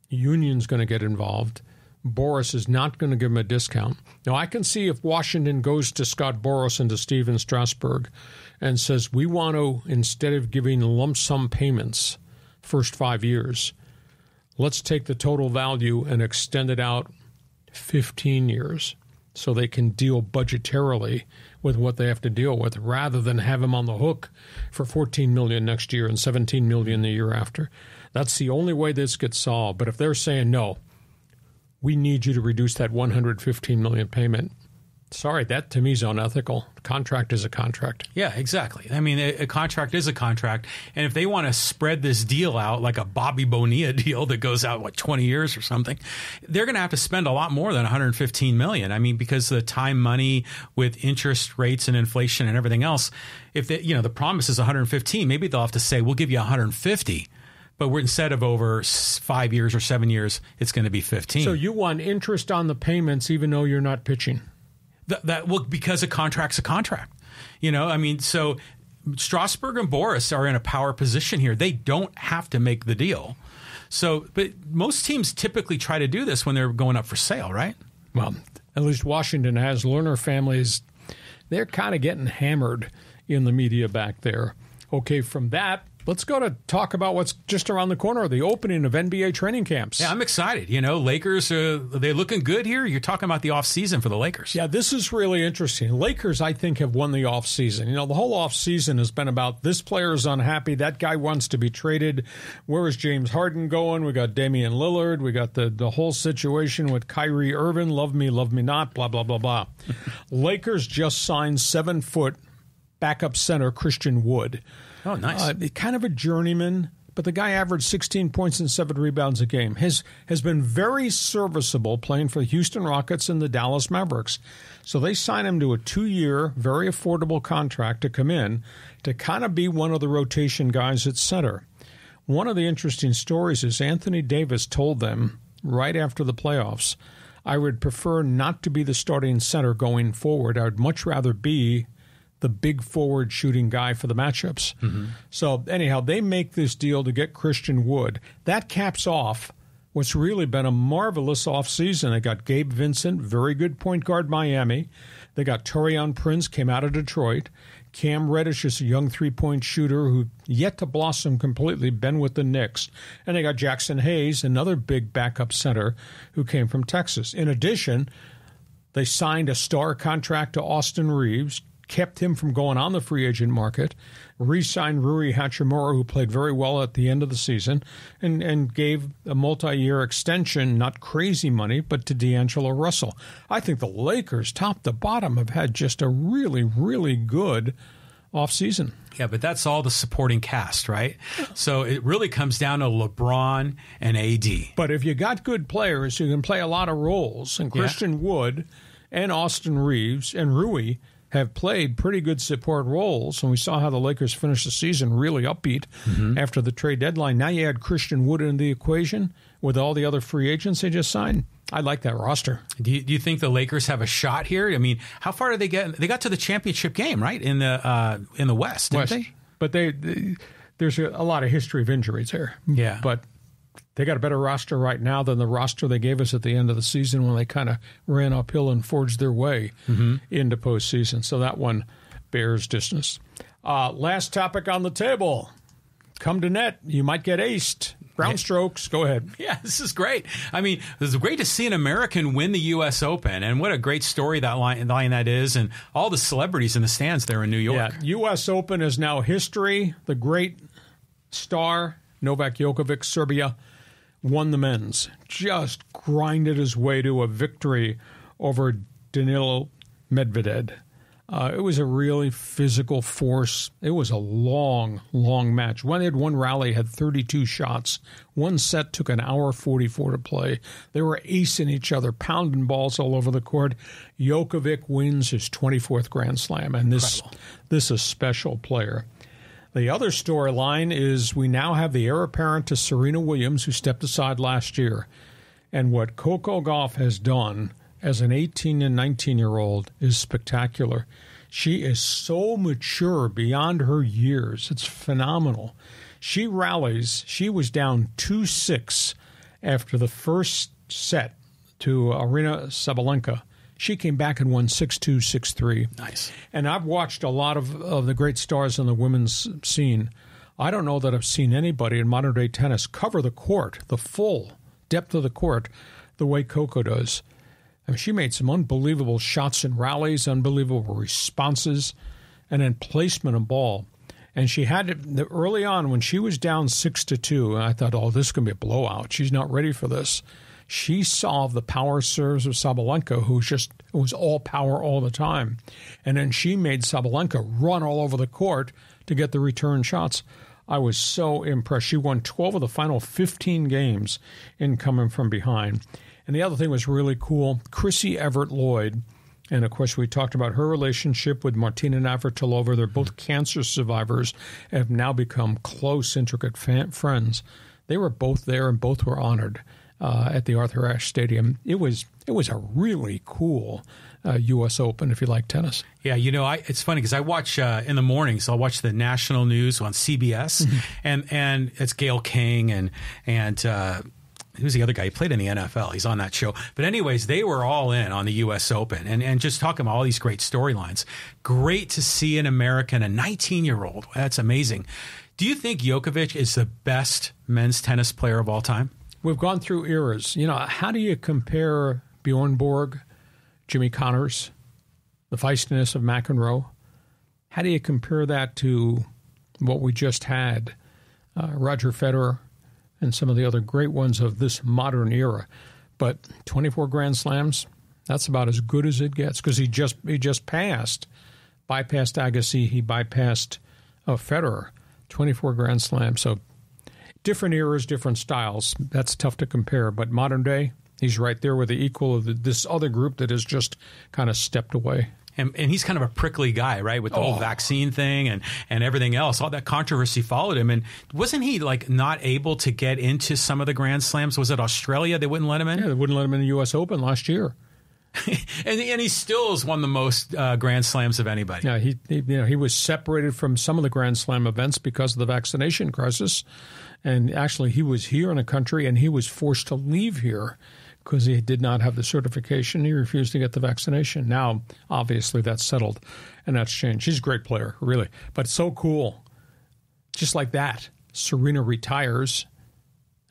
the union's going to get involved. Boras is not going to give him a discount. Now, I can see if Washington goes to Scott Boras and to Steven Strasburg and says, we want to, instead of giving lump sum payments first 5 years, let's take the total value and extend it out 15 years so they can deal budgetarily with what they have to deal with rather than have him on the hook for $14 million next year and $17 million the year after. That's the only way this gets solved. But if they're saying, no, we need you to reduce that $115 million payment, sorry, that to me is unethical. Contract is a contract. Yeah, exactly. I mean, a contract is a contract. And if they want to spread this deal out like a Bobby Bonilla deal that goes out, 20 years or something, they're going to have to spend a lot more than $115 million. I mean, because the time, money with interest rates and inflation and everything else, if they, the promise is 115, maybe they'll have to say, we'll give you 150. But instead of over 5 years or 7 years, it's going to be 15. So you want interest on the payments even though you're not pitching? Well, because a contract's a contract. So Strasburg and Boras are in a power position here. They don't have to make the deal. So, but most teams typically try to do this when they're going up for sale, right? Well, at least Washington has. Lerner families, they're kind of getting hammered in the media back there. Okay, from that, let's go to talk about what's just around the corner, the opening of NBA training camps. Yeah, I'm excited. Lakers, they're looking good here. You're talking about the offseason for the Lakers. Yeah, this is really interesting. Lakers, I think, have won the offseason. The whole offseason has been about this player is unhappy, that guy wants to be traded. Where is James Harden going? We got Damian Lillard. We got the whole situation with Kyrie Irving, love me not, blah, blah, blah, blah. Lakers just signed 7-foot backup center Christian Wood. Oh, nice. Kind of a journeyman, but the guy averaged 16 points and 7 rebounds a game. Has been very serviceable playing for the Houston Rockets and the Dallas Mavericks. So they signed him to a 2-year, very affordable contract to come in to kind of be one of the rotation guys at center. One of the interesting stories is Anthony Davis told them right after the playoffs, I would prefer not to be the starting center going forward. I would much rather be the big forward shooting guy for the matchups. Mm-hmm. So anyhow, they make this deal to get Christian Wood. That caps off what's really been a marvelous offseason. They got Gabe Vincent, very good point guard, Miami. They got Taurean Prince, came out of Detroit. Cam Reddish is a young three-point shooter who yet to blossom completely, been with the Knicks. And they got Jackson Hayes, another big backup center who came from Texas. In addition, they signed a star contract to Austin Reeves, kept him from going on the free agent market, re-signed Rui Hachimura, who played very well at the end of the season, and gave a multi-year extension, not crazy money, but to D'Angelo Russell. I think the Lakers, top to bottom, have had just a really, really good offseason. Yeah, but that's all the supporting cast, right? So it really comes down to LeBron and AD. But if you got good players who can play a lot of roles, and Christian Wood and Austin Reeves and Rui have played pretty good support roles, and we saw how the Lakers finished the season really upbeat after the trade deadline. Now you add Christian Wood into the equation with all the other free agents they just signed. I like that roster. Do you think the Lakers have a shot here? I mean, how far did they get? They got to the championship game, right, in the West, didn't they? But there's a lot of history of injuries there. Yeah. But they got a better roster right now than the roster they gave us at the end of the season when they kind of ran uphill and forged their way into postseason. So that one bears distance. Last topic on the table. Come to net. You might get aced. Ground strokes. Go ahead. Yeah, this is great. I mean, it's great to see an American win the U.S. Open, and what a great story that line that is, and all the celebrities in the stands there in New York. Yeah, U.S. Open is now history. The great star, Novak Djokovic, Serbia, won the men's. Just grinded his way to a victory over Danilo Medvedev. It was a really physical force. It was a long, long match. They had one rally, had 32 shots. One set took an hour 44 to play. They were acing each other, pounding balls all over the court. Djokovic wins his 24th Grand Slam, and this is a special player. The other storyline is we now have the heir apparent to Serena Williams, who stepped aside last year. And what Coco Gauff has done as an 18 and 19-year-old is spectacular. She is so mature beyond her years. It's phenomenal. She rallies. She was down 2-6 after the first set to Aryna Sabalenka. She came back and won 6-2, 6-3. Nice. And I've watched a lot of the great stars on the women's scene. I don't know that I've seen anybody in modern-day tennis cover the court, the full depth of the court, the way Coco does. I mean, she made some unbelievable shots and rallies, unbelievable responses, and then placement of ball. And she had it early on when she was down 6-2, and I thought, oh, this is going to be a blowout. She's not ready for this. She solved the power serves of Sabalenka, who was all power all the time. And then she made Sabalenka run all over the court to get the return shots. I was so impressed. She won 12 of the final 15 games in coming from behind. And the other thing was really cool, Chrissy Everett-Lloyd, and of course we talked about her relationship with Martina Navratilova. They're both cancer survivors and have now become close, intricate friends. They were both there and both were honored at the Arthur Ashe Stadium. It was a really cool U.S. Open if you like tennis. Yeah, it's funny because I watch in the mornings. I'll watch the national news on CBS, and it's Gayle King and who's the other guy? He played in the NFL. He's on that show. But anyways, they were all in on the U.S. Open and just talking about all these great storylines. Great to see an American, a 19-year-old. That's amazing. Do you think Djokovic is the best men's tennis player of all time? We've gone through eras. How do you compare Bjorn Borg, Jimmy Connors, the feistiness of McEnroe? How do you compare that to what we just had, Roger Federer, and some of the other great ones of this modern era? But 24 Grand Slams, that's about as good as it gets because he just bypassed Agassi, he bypassed Federer. 24 Grand Slams. So different eras, different styles. That's tough to compare. But modern day, he's right there with the equal of this other group that has just kind of stepped away. And he's kind of a prickly guy, right, with the whole vaccine thing and everything else. All that controversy followed him. And wasn't he, not able to get into some of the Grand Slams? Was it Australia they wouldn't let him in? Yeah, they wouldn't let him in the U.S. Open last year. and he still has won the most Grand Slams of anybody. Yeah, he was separated from some of the Grand Slam events because of the vaccination crisis. And actually, he was here in the country, and he was forced to leave here because he did not have the certification. He refused to get the vaccination. Now, obviously, that's settled, and that's changed. She's a great player, really. But it's so cool. Just like that, Serena retires,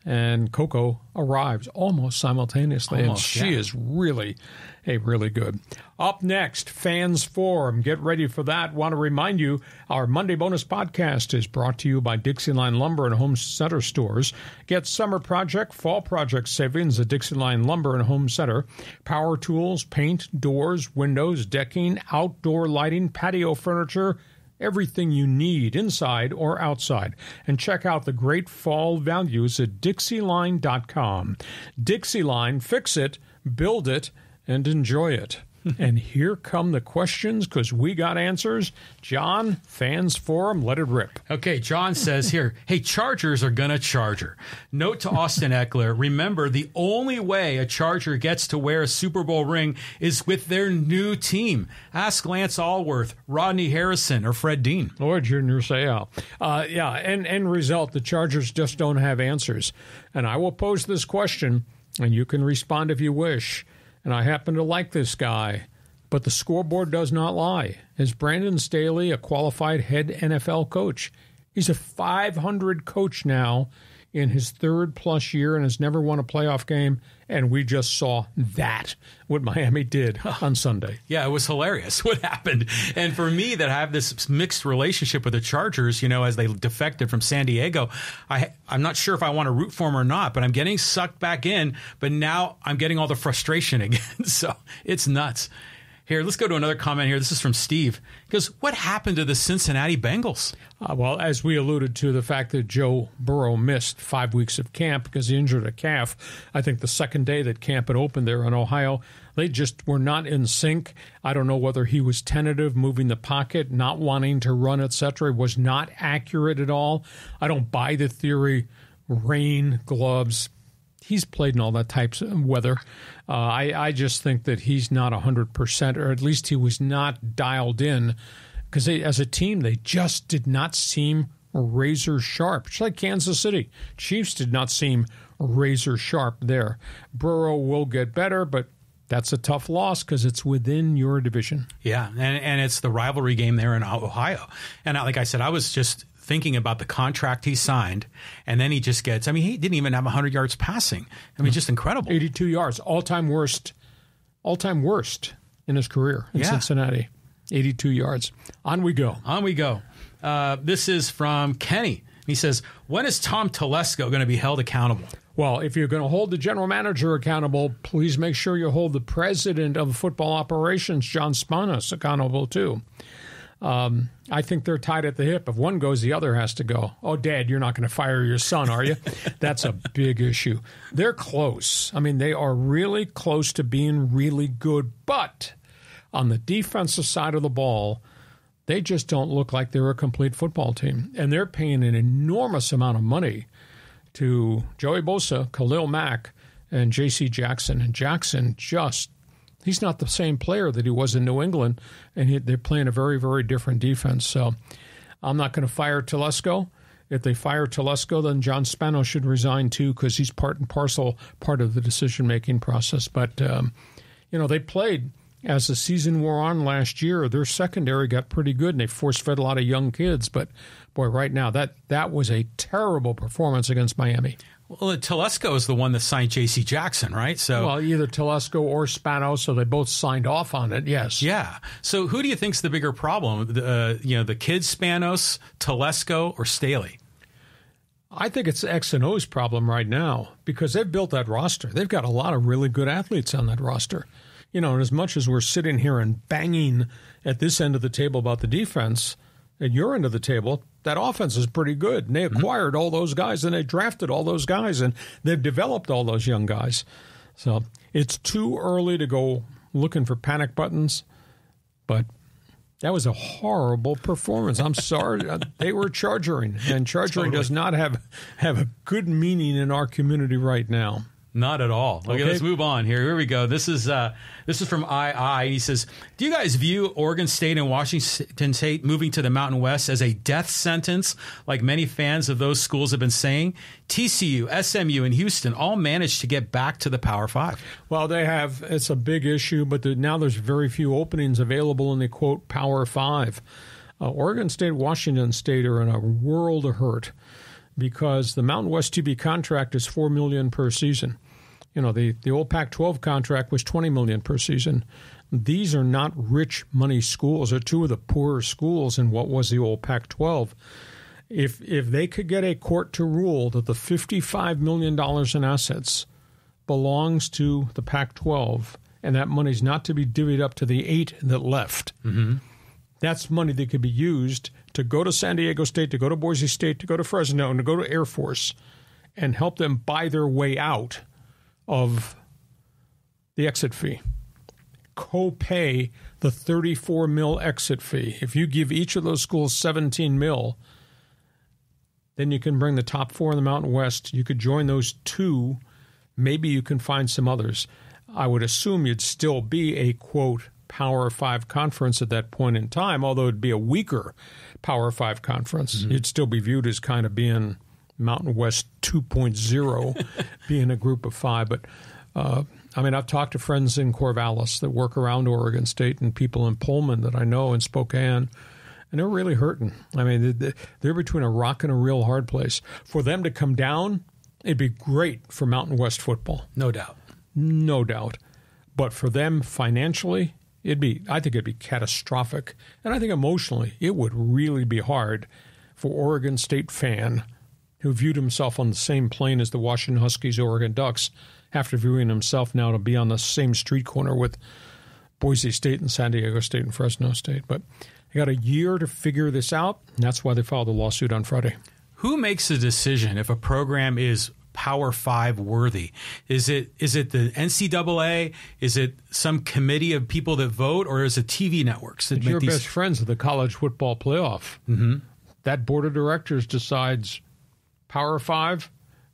and Coco arrives almost simultaneously. And she is really good. Up next, Fans Forum. Get ready for that. Want to remind you, our Monday bonus podcast is brought to you by Dixieline Lumber and Home Center stores. Get summer project, fall project savings at Dixieline Lumber and Home Center. Power tools, paint, doors, windows, decking, outdoor lighting, patio furniture, everything you need inside or outside. And check out the great fall values at Dixieline.com. Dixieline, fix it, build it, and enjoy it. And here come the questions because we got answers. John, Fans Forum, let it rip. Okay, John says here, hey, Chargers are going to Charger. Note to Austin Eckler, remember the only way a Charger gets to wear a Super Bowl ring is with their new team. Ask Lance Allworth, Rodney Harrison, or Fred Dean. Or Junior Seau. And end result, the Chargers just don't have answers. And I will pose this question, and you can respond if you wish. And I happen to like this guy, but the scoreboard does not lie. Is Brandon Staley a qualified head NFL coach? He's a 500 coach now in his third-plus year and has never won a playoff game, and we just saw that, what Miami did on Sunday. Yeah, it was hilarious what happened. And for me that have this mixed relationship with the Chargers, as they defected from San Diego, I'm not sure if I want to root for them or not, but I'm getting sucked back in, but now I'm getting all the frustration again. So it's nuts. Here, let's go to another comment here. This is from Steve. He goes, what happened to the Cincinnati Bengals? Well, as we alluded to, the fact that Joe Burrow missed 5 weeks of camp because he injured a calf, I think the second day that camp had opened there in Ohio, they just were not in sync. I don't know whether he was tentative, moving the pocket, not wanting to run, etc. Was not accurate at all. I don't buy the theory, rain, gloves. He's played in all that types of weather. I just think that he's not 100%, or at least he was not dialed in, because as a team, they just did not seem razor sharp. It's like Kansas City. Chiefs did not seem razor sharp there. Burrow will get better, but that's a tough loss because it's within your division. Yeah, and it's the rivalry game there in Ohio. And like I said, I was just thinking about the contract he signed, and then he just gets, I mean, he didn't even have 100 yards passing. I mean, just incredible. 82 yards, all-time worst in his career in Cincinnati. 82 yards. On we go. This is from Kenny. He says, when is Tom Telesco going to be held accountable? Well, if you're going to hold the general manager accountable, please make sure you hold the president of football operations, John Spanos, accountable too. I think they're tied at the hip. If one goes, the other has to go. Oh, Dad, you're not going to fire your son, are you? That's a big issue. They're close. I mean, they are really close to being really good. But on the defensive side of the ball, they just don't look like they're a complete football team. And they're paying an enormous amount of money to Joey Bosa, Khalil Mack, and J.C. Jackson. And Jackson he's not the same player that he was in New England, and they're playing a very, very different defense. So I'm not going to fire Telesco. If they fire Telesco, then John Spano should resign too, because he's part and parcel part of the decision-making process. But, they played as the season wore on last year. Their secondary got pretty good, and they force-fed a lot of young kids. But, boy, right now, that was a terrible performance against Miami. Well, Telesco is the one that signed J.C. Jackson, right? Well, either Telesco or Spano, so they both signed off on it, yes. Yeah. So who do you think's the bigger problem? The kids, Spanos, Telesco, or Staley? I think it's X and O's problem right now because they've built that roster. They've got a lot of really good athletes on that roster. And as much as we're sitting here and banging at this end of the table about the defense, at your end of the table, that offense is pretty good. And they acquired all those guys, and they drafted all those guys, and they've developed all those young guys. So it's too early to go looking for panic buttons, but that was a horrible performance. I'm sorry. They were chargering, and chargering does not have a good meaning in our community right now. Not at all. Okay, let's move on here. Here we go. This is from II. He says, do you guys view Oregon State and Washington State moving to the Mountain West as a death sentence, like many fans of those schools have been saying? TCU, SMU, and Houston all managed to get back to the Power Five. Well, they have. It's a big issue, but now there's very few openings available in the, quote, Power Five. Oregon State, Washington State are in a world of hurt because the Mountain West TV contract is $4 million per season. The old Pac-12 contract was $20 million per season. These are not rich money schools. They're two of the poorer schools in what was the old Pac-12. If they could get a court to rule that the $55 million in assets belongs to the Pac-12 and that money's not to be divvied up to the 8 that left, that's money that could be used to go to San Diego State, to go to Boise State, to go to Fresno, and to go to Air Force and help them buy their way out of the exit fee. Co-pay the $34 million exit fee. If you give each of those schools $17 million, then you can bring the top 4 in the Mountain West. You could join those 2. Maybe you can find some others. I would assume you'd still be a, quote, Power 5 conference at that point in time, although it'd be a weaker Power 5 conference. You'd still be viewed as kind of being Mountain West 2.0, being a group of 5. But, I've talked to friends in Corvallis that work around Oregon State and people in Pullman that I know in Spokane, and they're really hurting. They're between a rock and a real hard place. For them to come down, it'd be great for Mountain West football. No doubt. No doubt. But for them financially, I think it'd be catastrophic. And I think emotionally, it would really be hard for Oregon State fan who viewed himself on the same plane as the Washington Huskies, Oregon Ducks, after viewing himself now to be on the same street corner with Boise State and San Diego State and Fresno State. But they got a year to figure this out, and that's why they filed a lawsuit on Friday. Who makes a decision if a program is Power 5 worthy? Is it the NCAA? Is it some committee of people that vote, or is it TV networks that make your these? Best friends of the college football playoff. Mm-hmm. That board of directors decides Power 5,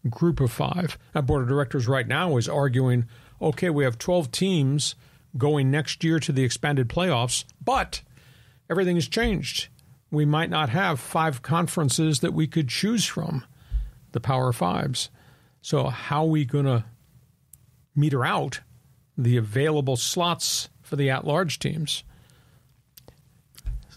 Group of 5. That board of directors right now is arguing, okay, we have 12 teams going next year to the expanded playoffs, but everything has changed. We might not have 5 conferences that we could choose from, the Power 5s. So how are we going to meter out the available slots for the at-large teams?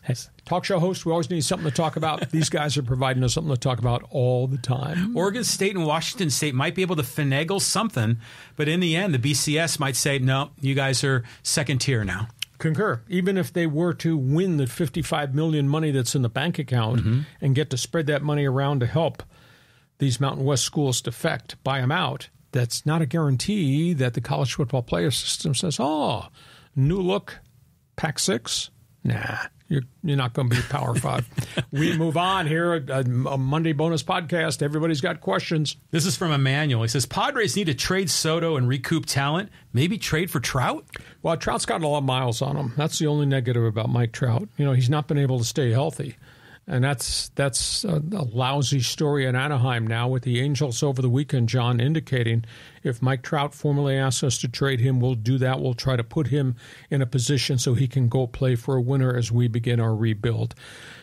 As talk show host, we always need something to talk about. These guys are providing us something to talk about all the time. Oregon State and Washington State might be able to finagle something, but in the end, the BCS might say, no, you guys are second tier now. Concur. Even if they were to win the $55 million money that's in the bank account and get to spread that money around to help these Mountain West schools defect, buy them out, that's not a guarantee that the college football player system says, oh, new look, PAC-6? Nah, you're not going to be Power 5. We move on here, a Monday bonus podcast. Everybody's got questions. This is from Emmanuel. He says, Padres need to trade Soto and recoup talent, maybe trade for Trout? Well, Trout's got a lot of miles on him. That's the only negative about Mike Trout. You know, he's not been able to stay healthy. And that's a lousy story in Anaheim now with the Angels over the weekend, John, indicating if Mike Trout formally asks us to trade him, we'll do that. We'll try to put him in a position so he can go play for a winner as we begin our rebuild.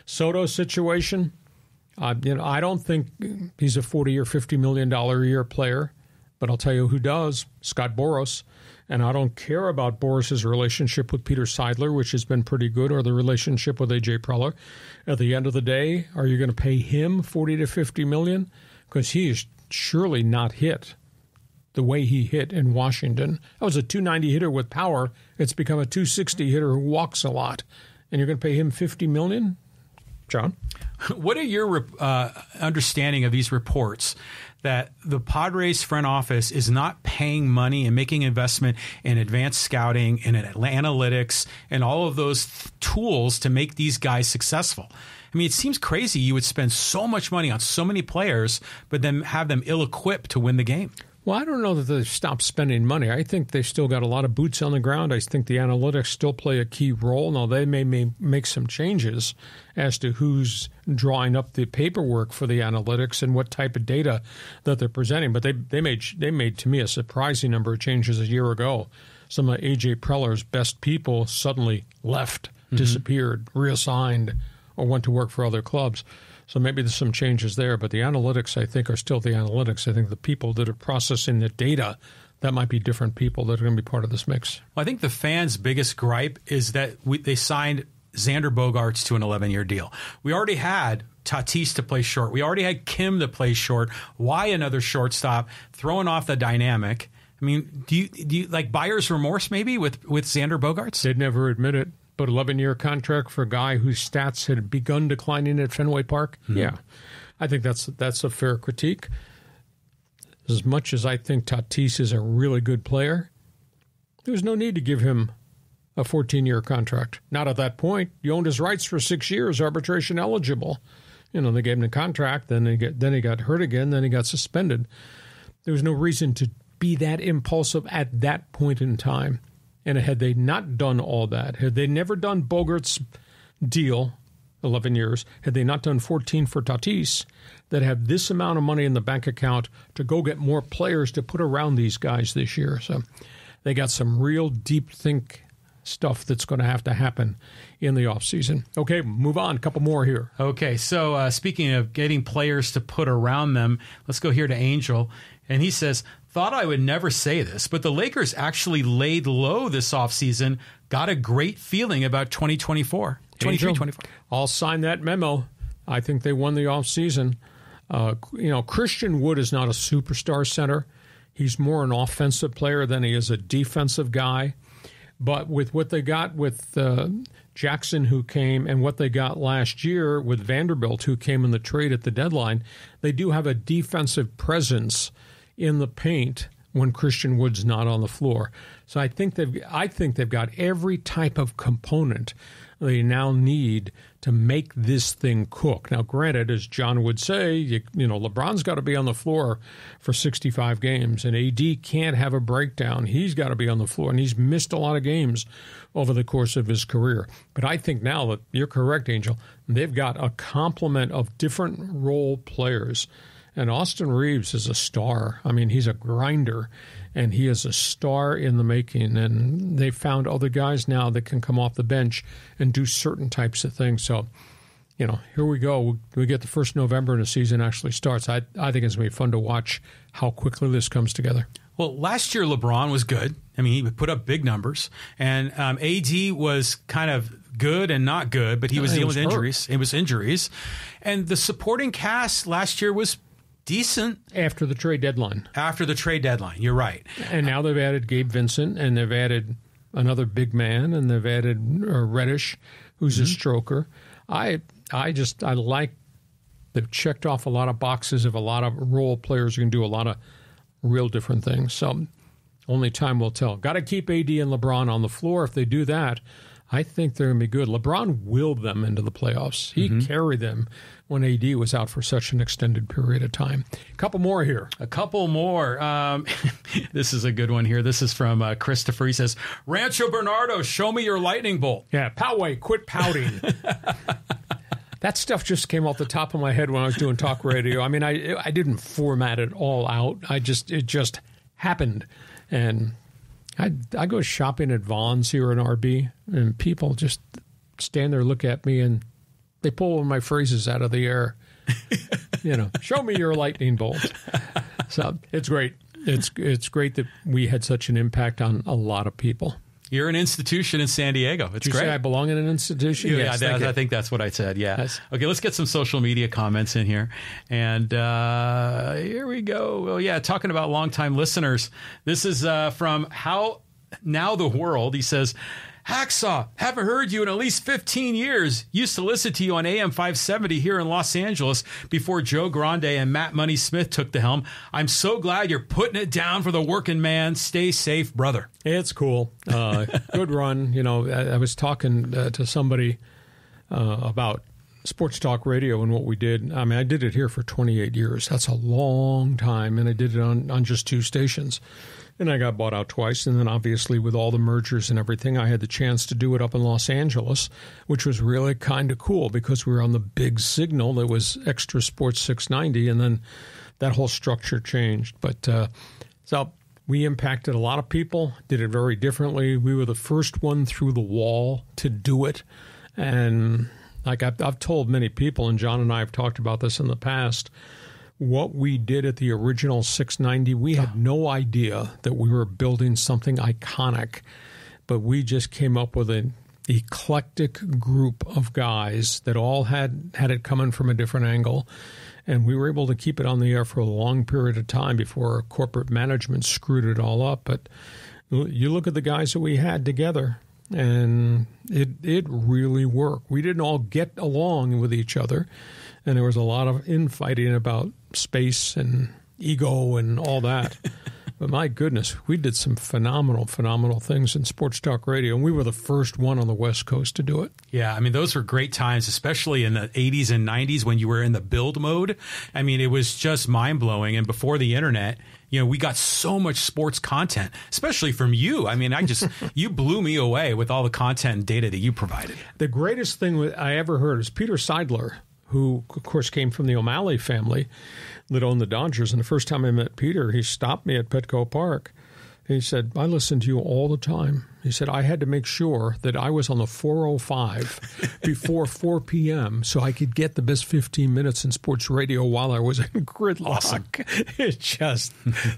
Soto's situation, I don't think he's a $40 or $50 million a year player, but I'll tell you who does, Scott Boras. And I don't care about Boras' relationship with Peter Seidler, which has been pretty good, or the relationship with A.J. Preller. At the end of the day, are you going to pay him $40 to $50 million? Because he is surely not hit the way he hit in Washington. That was a 290 hitter with power. It's become a 260 hitter who walks a lot. And you're going to pay him $50 million? John? What are your understanding of these reports that the Padres front office is not paying money and making investment in advanced scouting and in analytics and all of those tools to make these guys successful? I mean, it seems crazy you would spend so much money on so many players, but then have them ill-equipped to win the game. Well, I don't know that they've stopped spending money. I think they've still got a lot of boots on the ground. I think the analytics still play a key role. Now, they may make some changes as to who's drawing up the paperwork for the analytics and what type of data that they're presenting. But they made to me a surprising number of changes a year ago. Some of A.J. Preller's best people suddenly left, disappeared, reassigned, or went to work for other clubs. So maybe there's some changes there, but the analytics, I think, are still the analytics. I think the people that are processing the data, that might be different people that are going to be part of this mix. Well, I think the fans' biggest gripe is that they signed Xander Bogaerts to an 11-year deal. We already had Tatis to play short. We already had Kim to play short. Why another shortstop? Throwing off the dynamic. I mean, do you like buyer's remorse maybe with Xander Bogaerts? They'd never admit it. But 11-year contract for a guy whose stats had begun declining at Fenway Park? Yeah. I think that's a fair critique. As much as I think Tatis is a really good player, there was no need to give him a 14-year contract. Not at that point. You owned his rights for 6 years, arbitration eligible. You know, they gave him the contract, then he got hurt again, then he got suspended. There was no reason to be that impulsive at that point in time. And had they not done all that, had they never done Bogaerts' deal, 11 years, had they not done 14 for Tatis, that have this amount of money in the bank account to go get more players to put around these guys this year. So they got some real deep think stuff that's going to have to happen in the offseason. Okay, move on. A couple more here. Okay, so speaking of getting players to put around them, let's go here to Angel. And he says, thought I would never say this, but the Lakers actually laid low this offseason, got a great feeling about 2024. 23-24. I'll sign that memo. I think they won the offseason. Christian Wood is not a superstar center. He's more an offensive player than he is a defensive guy. But with what they got with Jackson, who came, and what they got last year with Vanderbilt, who came in the trade at the deadline, they do have a defensive presence in the paint when Christian Wood's not on the floor. So I think they've got every type of component they now need to make this thing cook. Now, granted, as John would say, you know, LeBron's got to be on the floor for 65 games, and AD can't have a breakdown. He's got to be on the floor, and he's missed a lot of games over the course of his career. But I think now that you're correct, Angel, they've got a complement of different role players. And Austin Reeves is a star. I mean, he's a grinder, and he is a star in the making. And they found other guys now that can come off the bench and do certain types of things. So, you know, here we go. We get the 1st November and the season actually starts. I think it's going to be fun to watch how quickly this comes together. Well, last year LeBron was good. I mean, he put up big numbers. And AD was kind of good and not good, but he was dealing with injuries. It was injuries. And the supporting cast last year was decent. After the trade deadline. You're right. And now they've added Gabe Vincent, and they've added another big man, and they've added Reddish, who's a stroker. I like they've checked off a lot of boxes of a lot of role players who can do a lot of real different things. So only time will tell. Got to keep AD and LeBron on the floor. If they do that, I think they're going to be good. LeBron willed them into the playoffs. He carried them when AD was out for such an extended period of time. A couple more here. This is a good one here. This is from Christopher. He says, Rancho Bernardo, show me your lightning bolt. Yeah, Poway, quit pouting. That stuff just came off the top of my head when I was doing talk radio. I mean, I didn't format it all out. It just happened. And I go shopping at Vaughn's here in RB, and people just stand there, look at me, and they pull one of my phrases out of the air. You know, show me your lightning bolt. So it's great. It's great that we had such an impact on a lot of people. You're an institution in San Diego. It's Did you great. say I belong in an institution? Yeah, Yes, I think that's what I said. Yeah. Yes. Okay, let's get some social media comments in here. And here we go. Well, yeah, talking about longtime listeners. This is from How Now the World. He says, Hacksaw, haven't heard you in at least 15 years. Used to listen to you on AM 570 here in Los Angeles before Joe Grande and Matt Money Smith took the helm. I'm so glad you're putting it down for the working man. Stay safe, brother. It's cool. Good run. You know, I was talking to somebody about sports talk radio and what we did. I mean, I did it here for 28 years. That's a long time, and I did it on just 2 stations. And I got bought out twice. And then obviously with all the mergers and everything, I had the chance to do it up in Los Angeles, which was really kind of cool because we were on the big signal that was Extra Sports 690. And then that whole structure changed. But so we impacted a lot of people, did it very differently. We were the first one through the wall to do it. And like I've told many people, and John and I have talked about this in the past, what we did at the original 690, we had no idea that we were building something iconic, but we just came up with an eclectic group of guys that all had it coming from a different angle, and we were able to keep it on the air for a long period of time before corporate management screwed it all up. But you look at the guys that we had together, and it really worked. We didn't all get along with each other, and there was a lot of infighting about space and ego and all that. But my goodness, we did some phenomenal things in sports talk radio, and we were the first one on the West Coast to do it. Yeah, I mean, those were great times, especially in the 80s and 90s when you were in the build mode. I mean, it was just mind-blowing. And before the internet, you know, we got so much sports content, especially from you. I mean, you blew me away with all the content and data that you provided. The greatest thing I ever heard is Peter Seidler, who, of course, came from the O'Malley family that owned the Dodgers. And the first time I met Peter, he stopped me at Petco Park. He said, I listened to you all the time. He said, I had to make sure that I was on the 405 before 4 p.m. so I could get the best 15 minutes in sports radio while I was in gridlock. Awesome.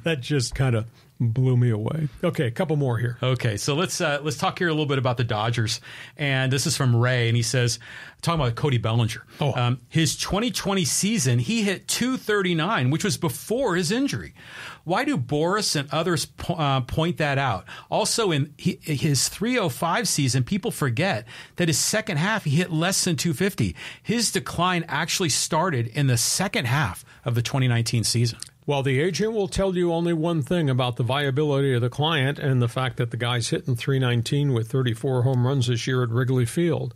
That just kind of blew me away. Okay, a couple more here. Okay, so let's talk here a little bit about the Dodgers. And this is from Ray, and he says, talking about Cody Bellinger. His 2020 season, he hit .239, which was before his injury. Why do Boris and others point that out? Also, in his 305 season, people forget that his second half, he hit less than .250. His decline actually started in the second half of the 2019 season. Well, the agent will tell you only one thing about the viability of the client and the fact that the guy's hitting .319 with 34 home runs this year at Wrigley Field.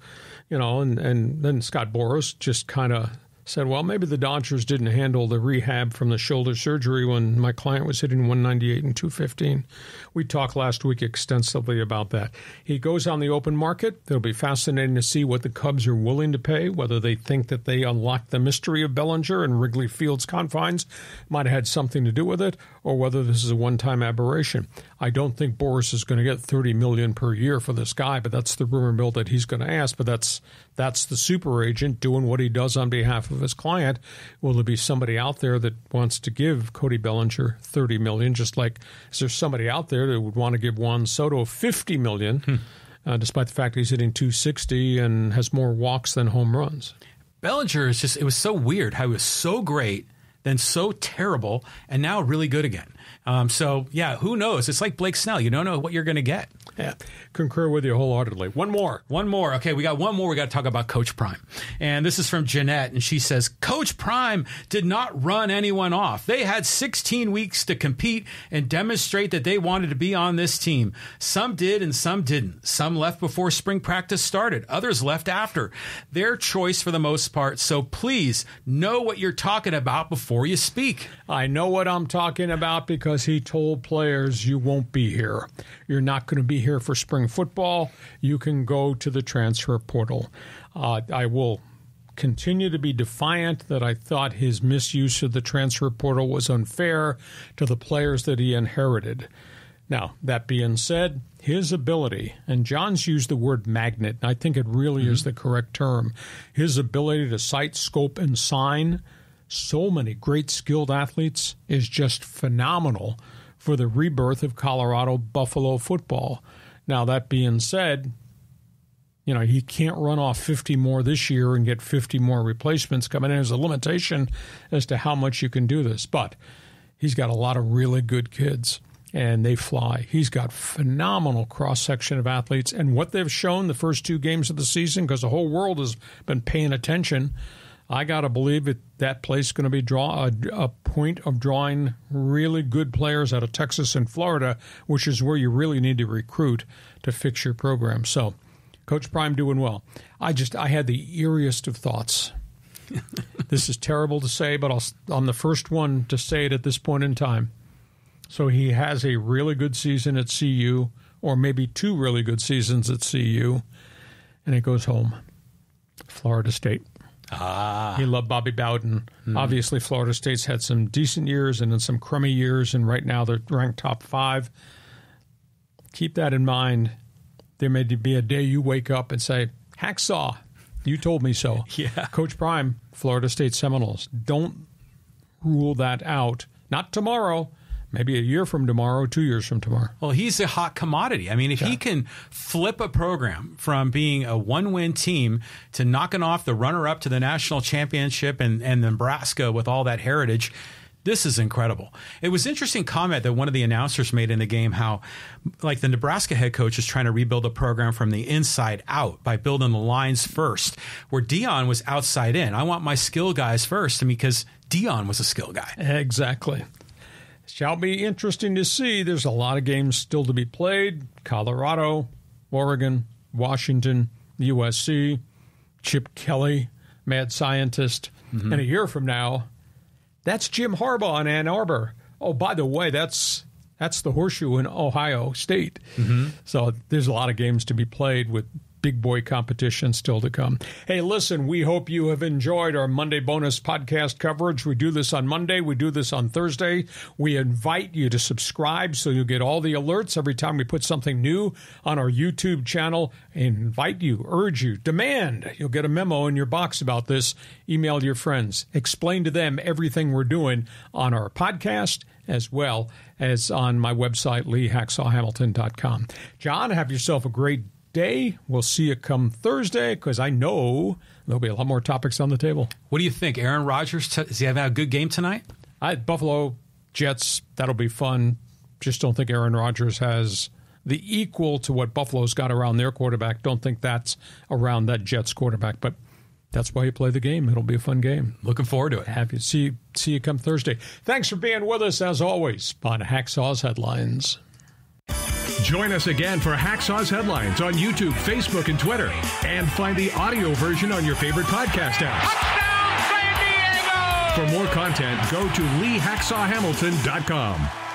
And then Scott Boras just kind of said, well, maybe the Dodgers didn't handle the rehab from the shoulder surgery when my client was hitting 198 and 215. We talked last week extensively about that. He goes on the open market. It'll be fascinating to see what the Cubs are willing to pay, whether they think that they unlocked the mystery of Bellinger and Wrigley Field's confines might have had something to do with it, or whether this is a one-time aberration. I don't think Boras is going to get $30 million per year for this guy, but that's the rumor mill that he's going to ask. But that's the super agent doing what he does on behalf of his client. Will there be somebody out there that wants to give Cody Bellinger $30 million, just like is there somebody out there that would want to give Juan Soto $50 million, despite the fact that he's hitting .260 and has more walks than home runs? Bellinger is it was so weird how he was so great, then so terrible, and now really good again. Who knows? It's like Blake Snell. You don't know what you're going to get. Yeah, concur with you wholeheartedly. One more. Okay, we got one more. We got to talk about Coach Prime. And this is from Jeanette, and she says, Coach Prime did not run anyone off. They had 16 weeks to compete and demonstrate that they wanted to be on this team. Some did and some didn't. Some left before spring practice started. Others left after. Their choice for the most part. So please know what you're talking about before you speak. I know what I'm talking about because he told players you won't be here. You're not going to be here for spring football. You can go to the transfer portal. I will continue to be defiant that I thought his misuse of the transfer portal was unfair to the players that he inherited. Now, that being said, his ability, and John's used the word magnet, and I think it really is the correct term, his ability to sight, scope, and sign so many great skilled athletes is just phenomenal for the rebirth of Colorado Buffalo football. Now, that being said, he can't run off 50 more this year and get 50 more replacements coming in. There's a limitation as to how much you can do this. But he's got a lot of really good kids, and they fly. He's got phenomenal cross-section of athletes. And what they've shown the first 2 games of the season, because the whole world has been paying attention, I got to believe that place is going to be a point of drawing really good players out of Texas and Florida, which is where you really need to recruit to fix your program. So, Coach Prime doing well. I had the eeriest of thoughts. This is terrible to say, but I'm the first one to say it at this point in time. So he has a really good season at CU, or maybe 2 really good seasons at CU, and he goes home. Florida State. He loved Bobby Bowden. Obviously, Florida State's had some decent years and then some crummy years, and right now they're ranked top 5. Keep that in mind. There may be a day you wake up and say, Hacksaw, you told me so. Yeah. Coach Prime, Florida State Seminoles. Don't rule that out. Not tomorrow. Maybe a year from tomorrow, 2 years from tomorrow. Well, he's a hot commodity. I mean, if he can flip a program from being a 1-win team to knocking off the runner-up to the national championship and Nebraska with all that heritage, this is incredible. It was an interesting comment that one of the announcers made in the game, how like the Nebraska head coach is trying to rebuild the program from the inside out by building the lines first, where Dion was outside in. I want my skill guys first, because Dion was a skill guy. Exactly. Shall be interesting to see. There's a lot of games still to be played. Colorado, Oregon, Washington, USC, Chip Kelly, mad scientist. And a year from now, that's Jim Harbaugh in Ann Arbor. Oh, by the way, that's the Horseshoe in Ohio State. So there's a lot of games to be played with big boy competition still to come. Hey, listen, we hope you have enjoyed our Monday bonus podcast coverage. We do this on Monday. We do this on Thursday. We invite you to subscribe so you'll get all the alerts every time we put something new on our YouTube channel. Invite you, urge you, demand. You'll get a memo in your box about this. Email your friends. Explain to them everything we're doing on our podcast as well as on my website, LeeHacksawHamilton.com. John, have yourself a great day. We'll see you come Thursday, because I know there'll be a lot more topics on the table. What do you think? Aaron Rodgers, does he have a good game tonight? Buffalo Jets, that'll be fun. Just don't think Aaron Rodgers has the equal to what Buffalo's got around their quarterback. Don't think that's around that Jets quarterback, but That's why you play the game. It'll be a fun game. Looking forward to it. Have you see you come Thursday. Thanks for being with us, as always, on Hacksaw's Headlines. Join us again for Hacksaw's Headlines on YouTube, Facebook, and Twitter. And find the audio version on your favorite podcast apps. Touchdown, San Diego! For more content, go to LeeHacksawHamilton.com.